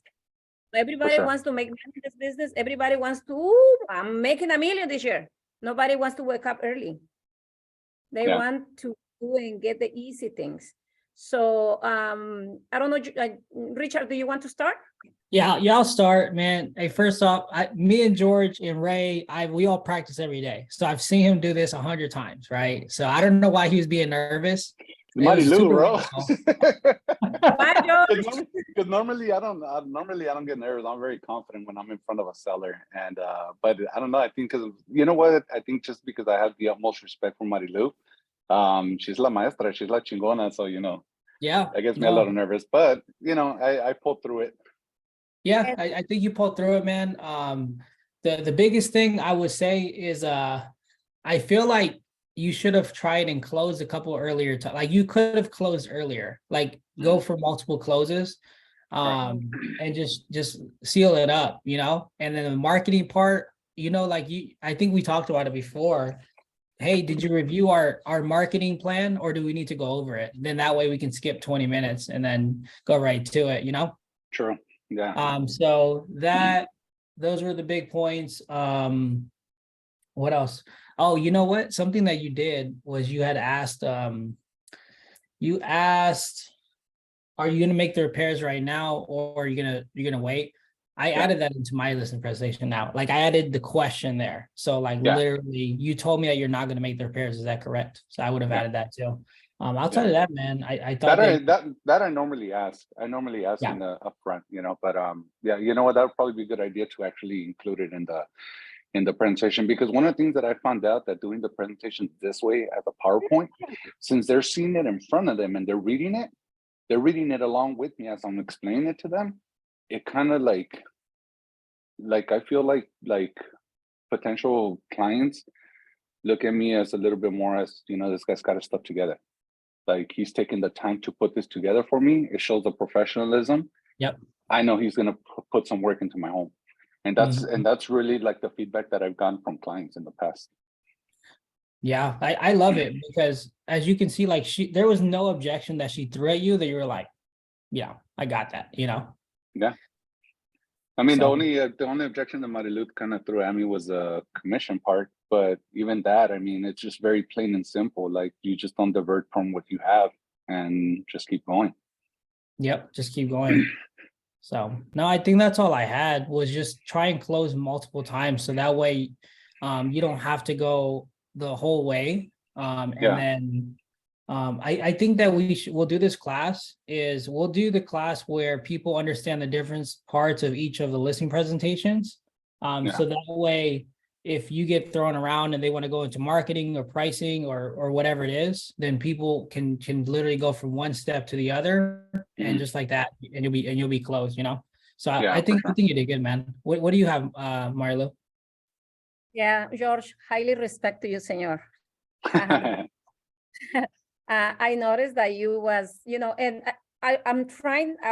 Everybody sure. wants to make money in this business. Everybody wants to, "Ooh, I'm making $1 million this year." Nobody wants to wake up early. They Yeah. want to do and get the easy things. So I don't know, Richard, do you want to start? Yeah, I'll start, man. Hey, first off, me and George and Ray, we all practice every day. So I've seen him do this 100 times, right? So I don't know why he was being nervous. It was Marilu, super bro. reasonable. Why, George? Because normally I don't get nervous. I'm very confident when I'm in front of a seller. And but I don't know. I think because you know what? I think just because I have the utmost respect for Marilu. She's la maestra, she's la chingona. So Yeah. that gets me a little nervous. But I pulled through it. Yeah, I think you pulled through it, man. The biggest thing I would say is I feel like you should have tried and closed a couple earlier. Like you could have closed earlier, like go for multiple closes, and just seal it up, And then the marketing part, I think we talked about it before. Hey, did you review our marketing plan, or do we need to go over it? Then that way we can skip 20 minutes and then go right to it, True. Yeah. So those were the big points. What else? Oh, you know what? Something that you did was you had asked, are you gonna make the repairs right now, or are you're gonna wait? I added that into my listing presentation now. Like I added the question there. So literally you told me that you're not gonna make the repairs. Is that correct? So I would have added that too. Outside of that, man, I thought that I normally ask. I normally ask in the upfront, but yeah, you know what? That would probably be a good idea to actually include it in the presentation, because one of the things that I found out that doing the presentation this way as a PowerPoint, since they're seeing it in front of them and they're reading it along with me as I'm explaining it to them. It kind of like I feel like potential clients look at me as a little bit more as, this guy's got his stuff together. Like he's taking the time to put this together for me. It shows the professionalism. Yep. I know he's gonna put some work into my home, and that's really like the feedback that I've gotten from clients in the past. Yeah, I love it because as you can see, like there was no objection that she threw at you that you were like, yeah, I got that, Yeah. I mean, So- the only objection that Marilu kind of threw at me was the commission part, but even that, I mean, it's just very plain and simple. Like you just don't divert from what you have and just keep going. Yep, just keep going. So no, I think that's all I had was just try and close multiple times. So that way you don't have to go the whole way. And Yeah. then I think that we'll do this class is we'll do the class where people understand the different parts of each of the listing presentations. So that way, if you get thrown around and they want to go into marketing or pricing or whatever it is, then people can literally go from one step to the other and just like that, and you'll be closed, you know. So Yeah, I think for sure. you did good, man. What do you have, Marilu? Yeah, George, highly respect to you, senor. I noticed that you was, you know, and I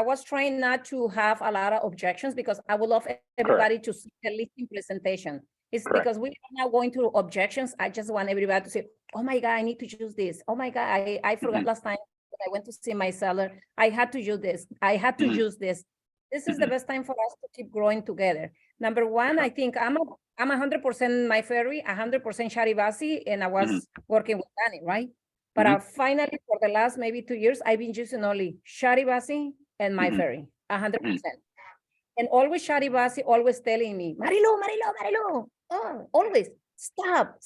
was trying not to have a lot of objections because I would love everybody to see the listing presentation. It's Correct. because we are now going through objections. I just want everybody to say, oh my God, I need to use this. Oh my God, I forgot last time that I went to see my seller. I had to use this. I had to use this. This is the best time for us to keep growing together. Number one, I think I'm 100% my ferry, 100% Sharibasi, and I was working with Danny, right? But finally, for the last maybe 2 years, I've been using only Sharibasi and my ferry, 100%. And always Sharibasi, always telling me, Marilu, oh, always, stop.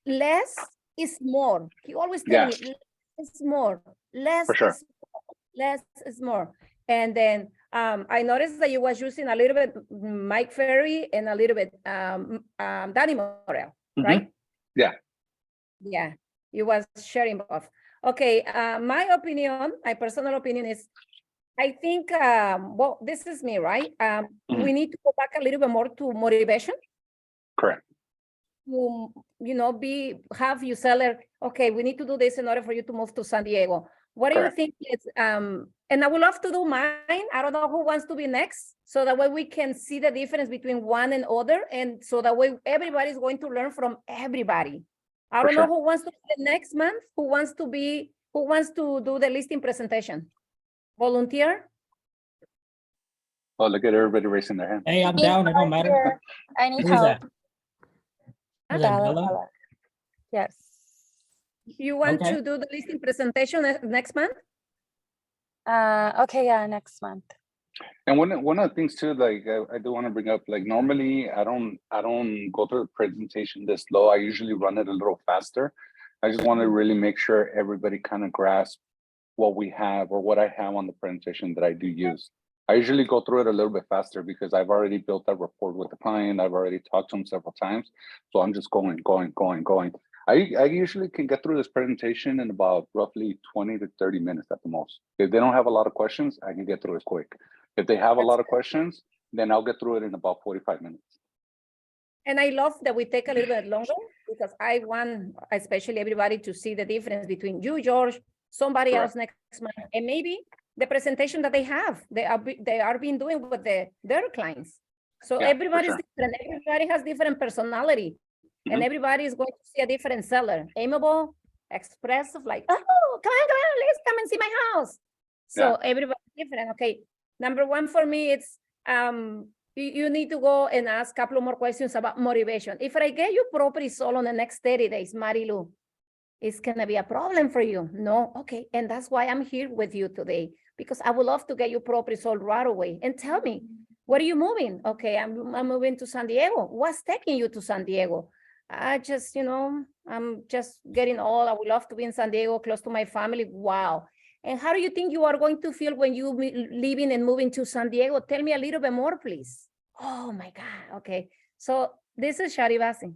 Less is more. He always telling me, less is more, less is more. And then I noticed that you was using a little bit Mike Ferry and a little bit Danny Morel, right? Yeah. Yeah, you was sharing both. Okay, my personal opinion is, I think, well, this is me, right? We need to go back a little bit more to motivation. Correct. To, you know, have your seller, okay, we need to do this in order for you to move to San Diego. What do you think is, and I would love to do mine. I don't know who wants to be next. So that way we can see the difference between one and other. And so that way everybody's going to learn from everybody. I don't know who wants to be the next month, who wants to do the listing presentation. Volunteer? Oh, look at everybody raising their hand. Hey, I'm down. It don't matter. I need Who's help. that? Is that Bella? Yes. You want to do the listing presentation next month? Okay, yeah, next month. And one of the things too, like I do want to bring up, like normally I don't go through the presentation this slow. I usually run it a little faster. I just want to really make sure everybody kind of grasps what we have or what I have on the presentation that I do use. I usually go through it a little bit faster because I've already built that rapport with the client. I've already talked to him several times. So I'm just going. I usually can get through this presentation in about roughly 20 to 30 minutes at the most. If they don't have a lot of questions, I can get through it quick. If they have a lot of questions, then I'll get through it in about 45 minutes. And I love that we take a little bit longer because I want, especially everybody, to see the difference between you, George, somebody else next month, and maybe the presentation that they have, they are being doing with their clients. So everybody's different. Everybody has different personality, and everybody is going to see a different seller. Amiable, expressive, like, oh, come on, let's come and see my house. So everybody's different. Okay, number one for me, it's you need to go and ask a couple more questions about motivation. If I get you property sold on the next 30 days, Marilu, it's gonna be a problem for you. No, okay, and that's why I'm here with you today, because I would love to get you property sold right away. And tell me, where are you moving? Okay, I'm moving to San Diego. What's taking you to San Diego? I just, you know, I'm just getting old. I would love to be in San Diego, close to my family. Wow. And how do you think you are going to feel when you leaving and moving to San Diego? Tell me a little bit more, please. Oh my God. Okay. So this is Sharibasi.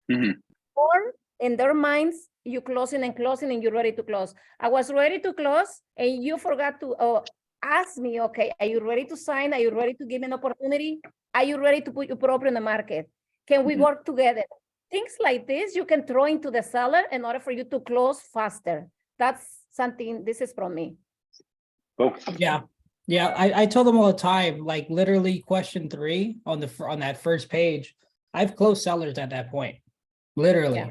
Or in their minds, you closing and you're ready to close. I was ready to close and you forgot to ask me, okay, are you ready to sign? Are you ready to give me an opportunity? Are you ready to put your property in the market? Can we work together? Things like this, you can throw into the seller in order for you to close faster. That's something, this is from me. Yeah. I tell them all the time, like literally question 3 on that first page. I've closed sellers at that point. Literally. Yeah.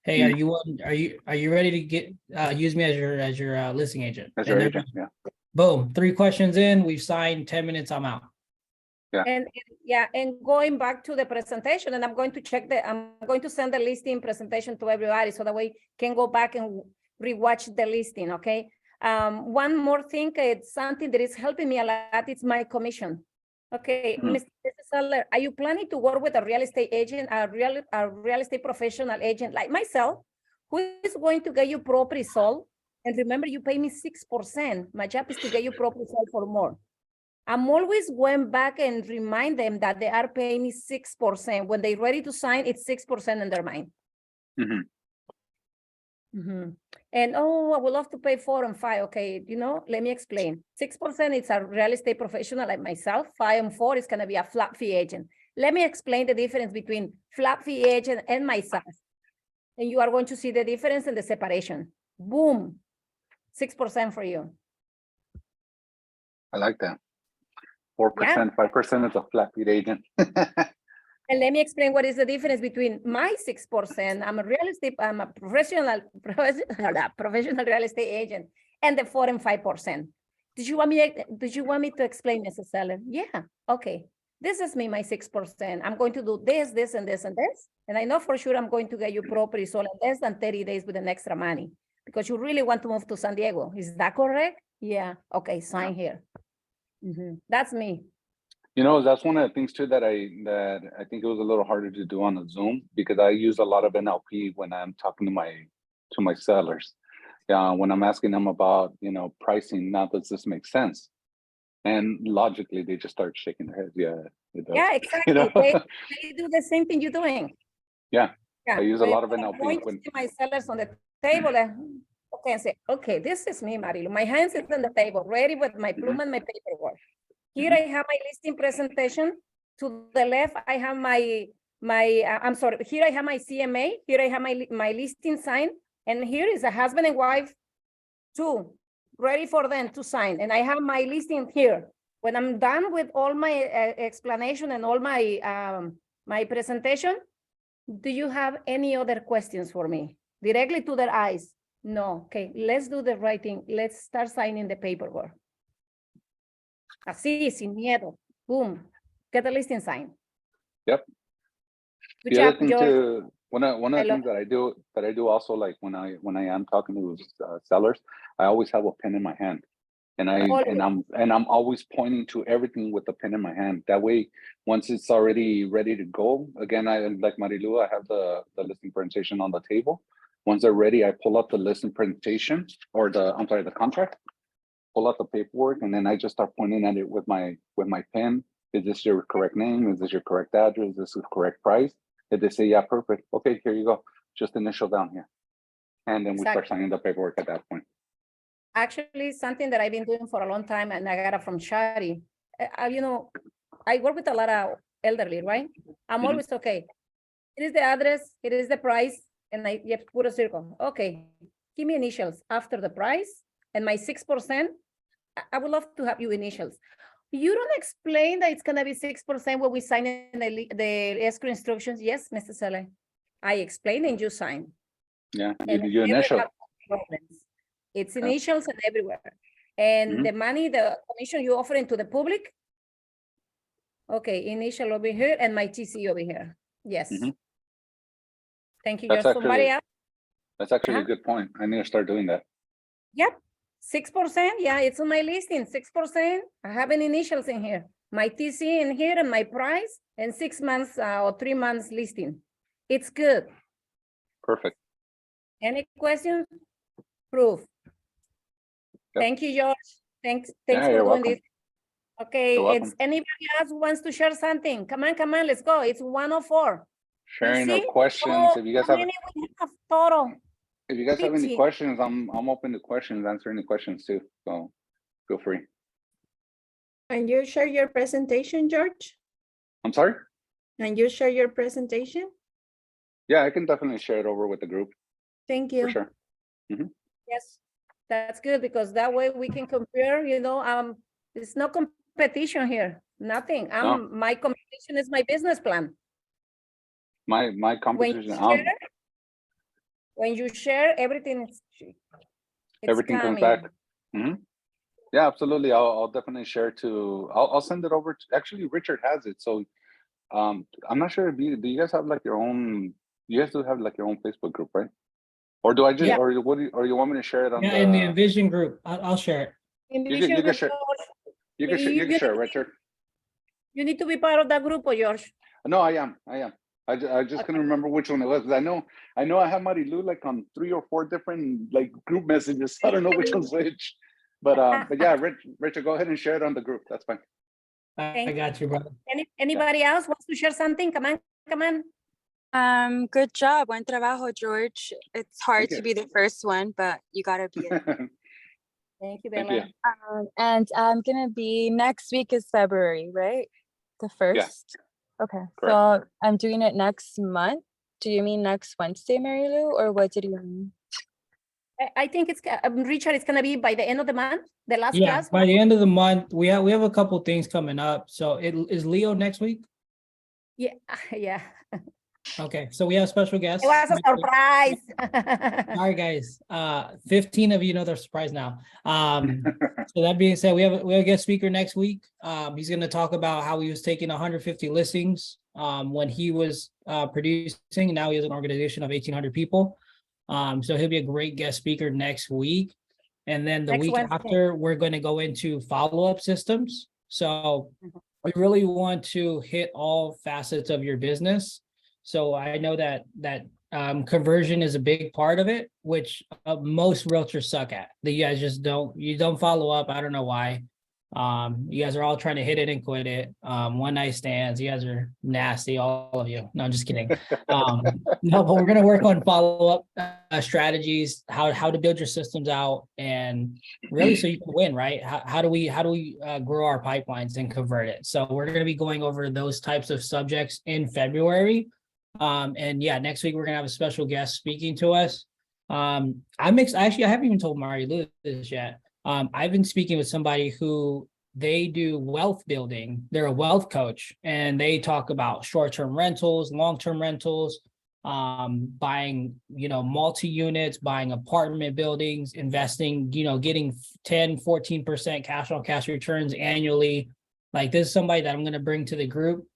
Hey, are you ready to get use me as your listing agent? As your agent, yeah. Boom, 3 questions in, we've signed, 10 minutes, I'm out. Yeah. And going back to the presentation, and I'm going to send the listing presentation to everybody so that way can go back and rewatch the listing, okay? One more thing, it's something that is helping me a lot. It's my commission. Okay, Mr. Seller, are you planning to work with a real estate agent, a real estate professional agent like myself, who is going to get you property sold? And remember, you pay me 6%. My job is to get you property sold for more. I'm always going back and remind them that they are paying me 6%. When they're ready to sign, it's 6% in their mind. And oh, I would love to pay 4 and 5. Okay, let me explain. 6% is a real estate professional like myself. 5 and 4 is going to be a flat fee agent. Let me explain the difference between flat fee agent and myself. And you are going to see the difference in the separation. Boom, 6% for you. I like that. 4%, 5% is a flat fee agent. And let me explain what is the difference between my 6%. I'm a professional real estate agent, and the 4 and 5%. Did you want me to explain, Mrs. Seller? Yeah. Okay. This is me, my 6%. I'm going to do this, this, and this, and this. And I know for sure I'm going to get you property sold in less than 30 days with an extra money, because you really want to move to San Diego. Is that correct? Yeah. Okay. Sign here. That's me. That's one of the things too that I think it was a little harder to do on a Zoom, because I use a lot of NLP when I'm talking to my sellers. When I'm asking them about, pricing, now does this make sense? And logically, they just start shaking their heads. Yeah, it does. Yeah, exactly. They do the same thing you're doing. Yeah. I use a lot of NLP. I'm going to see my sellers on the table. Okay, and say, okay, this is me, Marilu. My hands is on the table, ready with my plume and my paperwork. Here I have my listing presentation. To the left, I have I'm sorry, here I have my CMA. Here I have my listing sign. And here is a husband and wife, too, ready for them to sign. And I have my listing here. When I'm done with all my explanation and all my my presentation, do you have any other questions for me? Directly to their eyes? No. Okay, let's do the right thing. Let's start signing the paperwork. Así, sin miedo. Boom. Get the listing signed. Yep. Good The job, other thing George. too, one of the things that I do also, like when I am talking to sellers, I always have a pen in my hand, and I'm always pointing to everything with the pen in my hand. That way, once it's already ready to go, again, I like Marilu, I have the listing presentation on the table. Once they're ready, I pull up the listing presentation or the contract, pull out the paperwork, and then I just start pointing at it with my pen. Is this your correct name? Is this your correct address? Is this the correct price? If they say, yeah, perfect. Okay, here you go. Just initial down here. And then we start signing the paperwork at that point. Actually, something that I've been doing for a long time, and I got it from Shari. I work with a lot of elderly, right? I'm always okay. It is the address, it is the price, and I put a circle. Okay, give me initials after the price and my 6%. I would love to have you initials. You don't explain that it's gonna be 6% when we sign in the escrow instructions. Yes, Mr. Seller. I explain and you sign. Yeah, you initial. It's initials and everywhere. And the money, the commission you offering to the public. Okay, initial over here and my TC over here. Yes. Thank you. That's Somebody else? That's actually a good point. I need to start doing that. Yep. 6%. Yeah, it's on my listing. 6%. I have an initials in here. My TC in here and my price and 6 months or 3 months listing. It's good. Perfect. Any questions? Proof. Yep. Thank you, George. Thanks for doing this. Okay, it's anybody else who wants to share something? Come on, let's go. It's 1:04. Sharing or questions. If you guys have total. If you guys have any questions, I'm open to questions, answer any questions too. So feel free. Can you share your presentation, George? I'm sorry? Can you share your presentation? Yeah, I can definitely share it over with the group. Thank you. For sure. Yes, that's good, because that way we can compare, there's no competition here. Nothing. My competition is my business plan. My competition. When you share, everything comes back. Yeah, absolutely. I'll definitely share I'll send it over to, actually Richard has it. So I'm not sure, do you guys have like your own, you guys do have like your own Facebook group, right? Or do I just, Yeah. or what, or you want me to share it on Yeah, in the the, Envision group. I'll share it. In you Vision can Group, share, George, you can share, you can share it, right, Chair? you need to be part of that group, or George. No, I am. I just couldn't remember which one it was. 'Cause I know I have Marilu like on 3 or 4 different like group messages. I don't know which one's which. But yeah, Richard, go ahead and share it on the group. That's fine. I got you, brother. Anybody else wants to share something? Come on. Good job. Buen trabajo, George. It's hard Thank to be the first one, but you gotta be it. Thank you, Thank Bella. you. And I'm gonna be next week is February, right? The first. Okay, so I'm doing it next month. Do you mean next Wednesday, Marilu, or what did you mean? I think it's Richard. It's gonna be by the end of the month. The last Yeah, class. by the end of the month, we have a couple things coming up. So it is Leo next week. Yeah, yeah. Okay, so we have special guests. It was a next week. surprise. All right, guys. 15 of you know they're surprised now. So that being said, we have a guest speaker next week. He's going to talk about how he was taking 150 listings when he was producing. Now he has an organization of 1,800 people. So he'll be a great guest speaker next week. And then the Next week Wednesday. after, we're going to go into follow-up systems. So we really want to hit all facets of your business. So I know that conversion is a big part of it, which most realtors suck at. That you guys just don't follow up. I don't know why. You guys are all trying to hit it and quit it. One night stands. You guys are nasty, all of you. No, I'm just kidding. No, but we're gonna work on follow up strategies, how to build your systems out, and really so you can win, right? How do we grow our pipelines and convert it? So we're gonna be going over those types of subjects in February. And yeah, next week we're gonna have a special guest speaking to us. Actually, I haven't even told Marilu this yet. I've been speaking with somebody who they do wealth building. They're a wealth coach, and they talk about short-term rentals, long-term rentals, buying, multi-units, buying apartment buildings, investing, getting 10, 14% cash on cash returns annually. Like, this is somebody that I'm going to bring to the group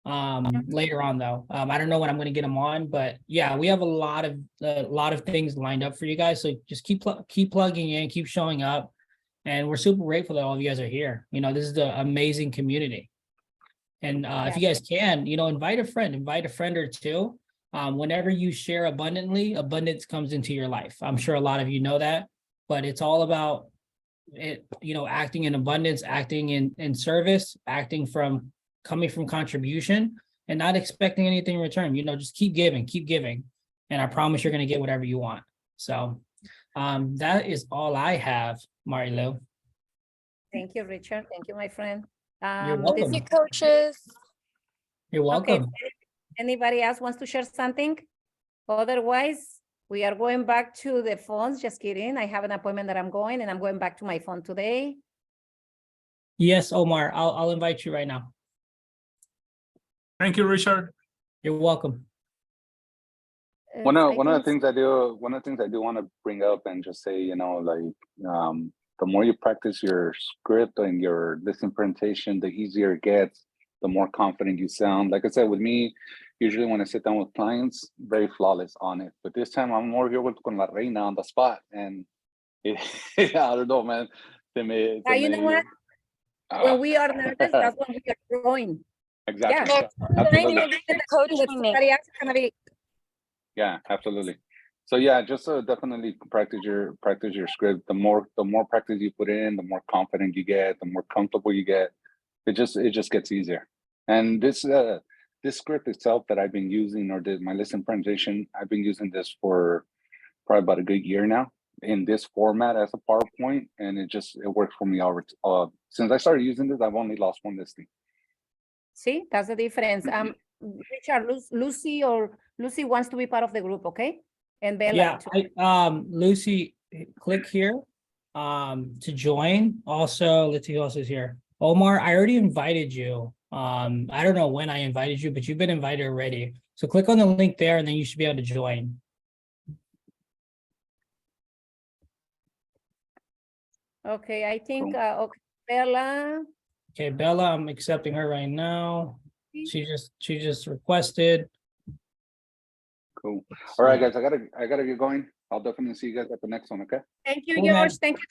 later on, though. I don't know when I'm going to get them on, but yeah, we have a lot of things lined up for you guys. So just keep plugging in, keep showing up. And we're super grateful that all of you guys are here. This is the amazing community. And if you guys can, invite a friend or two. Whenever you share abundantly, abundance comes into your life. I'm sure a lot of you know that, but it's all about it, acting in abundance, acting in service, coming from contribution, and not expecting anything in return. Just keep giving. And I promise you're going to get whatever you want. So that is all I have, Marilu. Thank you, Richard. Thank you, my friend. You're welcome. Thank you, coaches. You're welcome. Okay. Anybody else wants to share something? Otherwise, we are going back to the phones. Just kidding. I have an appointment that I'm going, and I'm going back to my phone today. Yes, Omar, I'll invite you right now. Thank you, Richard. You're welcome. One of the things I do want to bring up and just say, the more you practice your script and your listing presentation, the easier it gets, the more confident you sound. Like I said, with me, usually when I sit down with clients, very flawless on it. But this time I'm more here with con la reina on the spot, and I don't know, man. You know what? When we are nervous, that's when we are growing. Exactly. Yeah, absolutely. So yeah, just definitely practice your script. The more practice you put in, the more confident you get, the more comfortable you get. It just gets easier. And this script itself that I've been using, or my listing presentation, I've been using this for probably about a good year now in this format as a PowerPoint, and it works for me. Since I started using this, I've only lost one listing. See, that's the difference. Richard, Lucy wants to be part of the group, okay? And Bella. Yeah, too. Lucy, click here to join. Also, let's see who else is here. Omar, I already invited you. I don't know when I invited you, but you've been invited already. So click on the link there, and then you should be able to join. Okay, I think okay, Bella. Okay, Bella, I'm accepting her right now. She just requested. Cool. All right, guys, I gotta get going. I'll definitely see you guys at the next one, okay? Thank you, Cool, man. George. Thank you.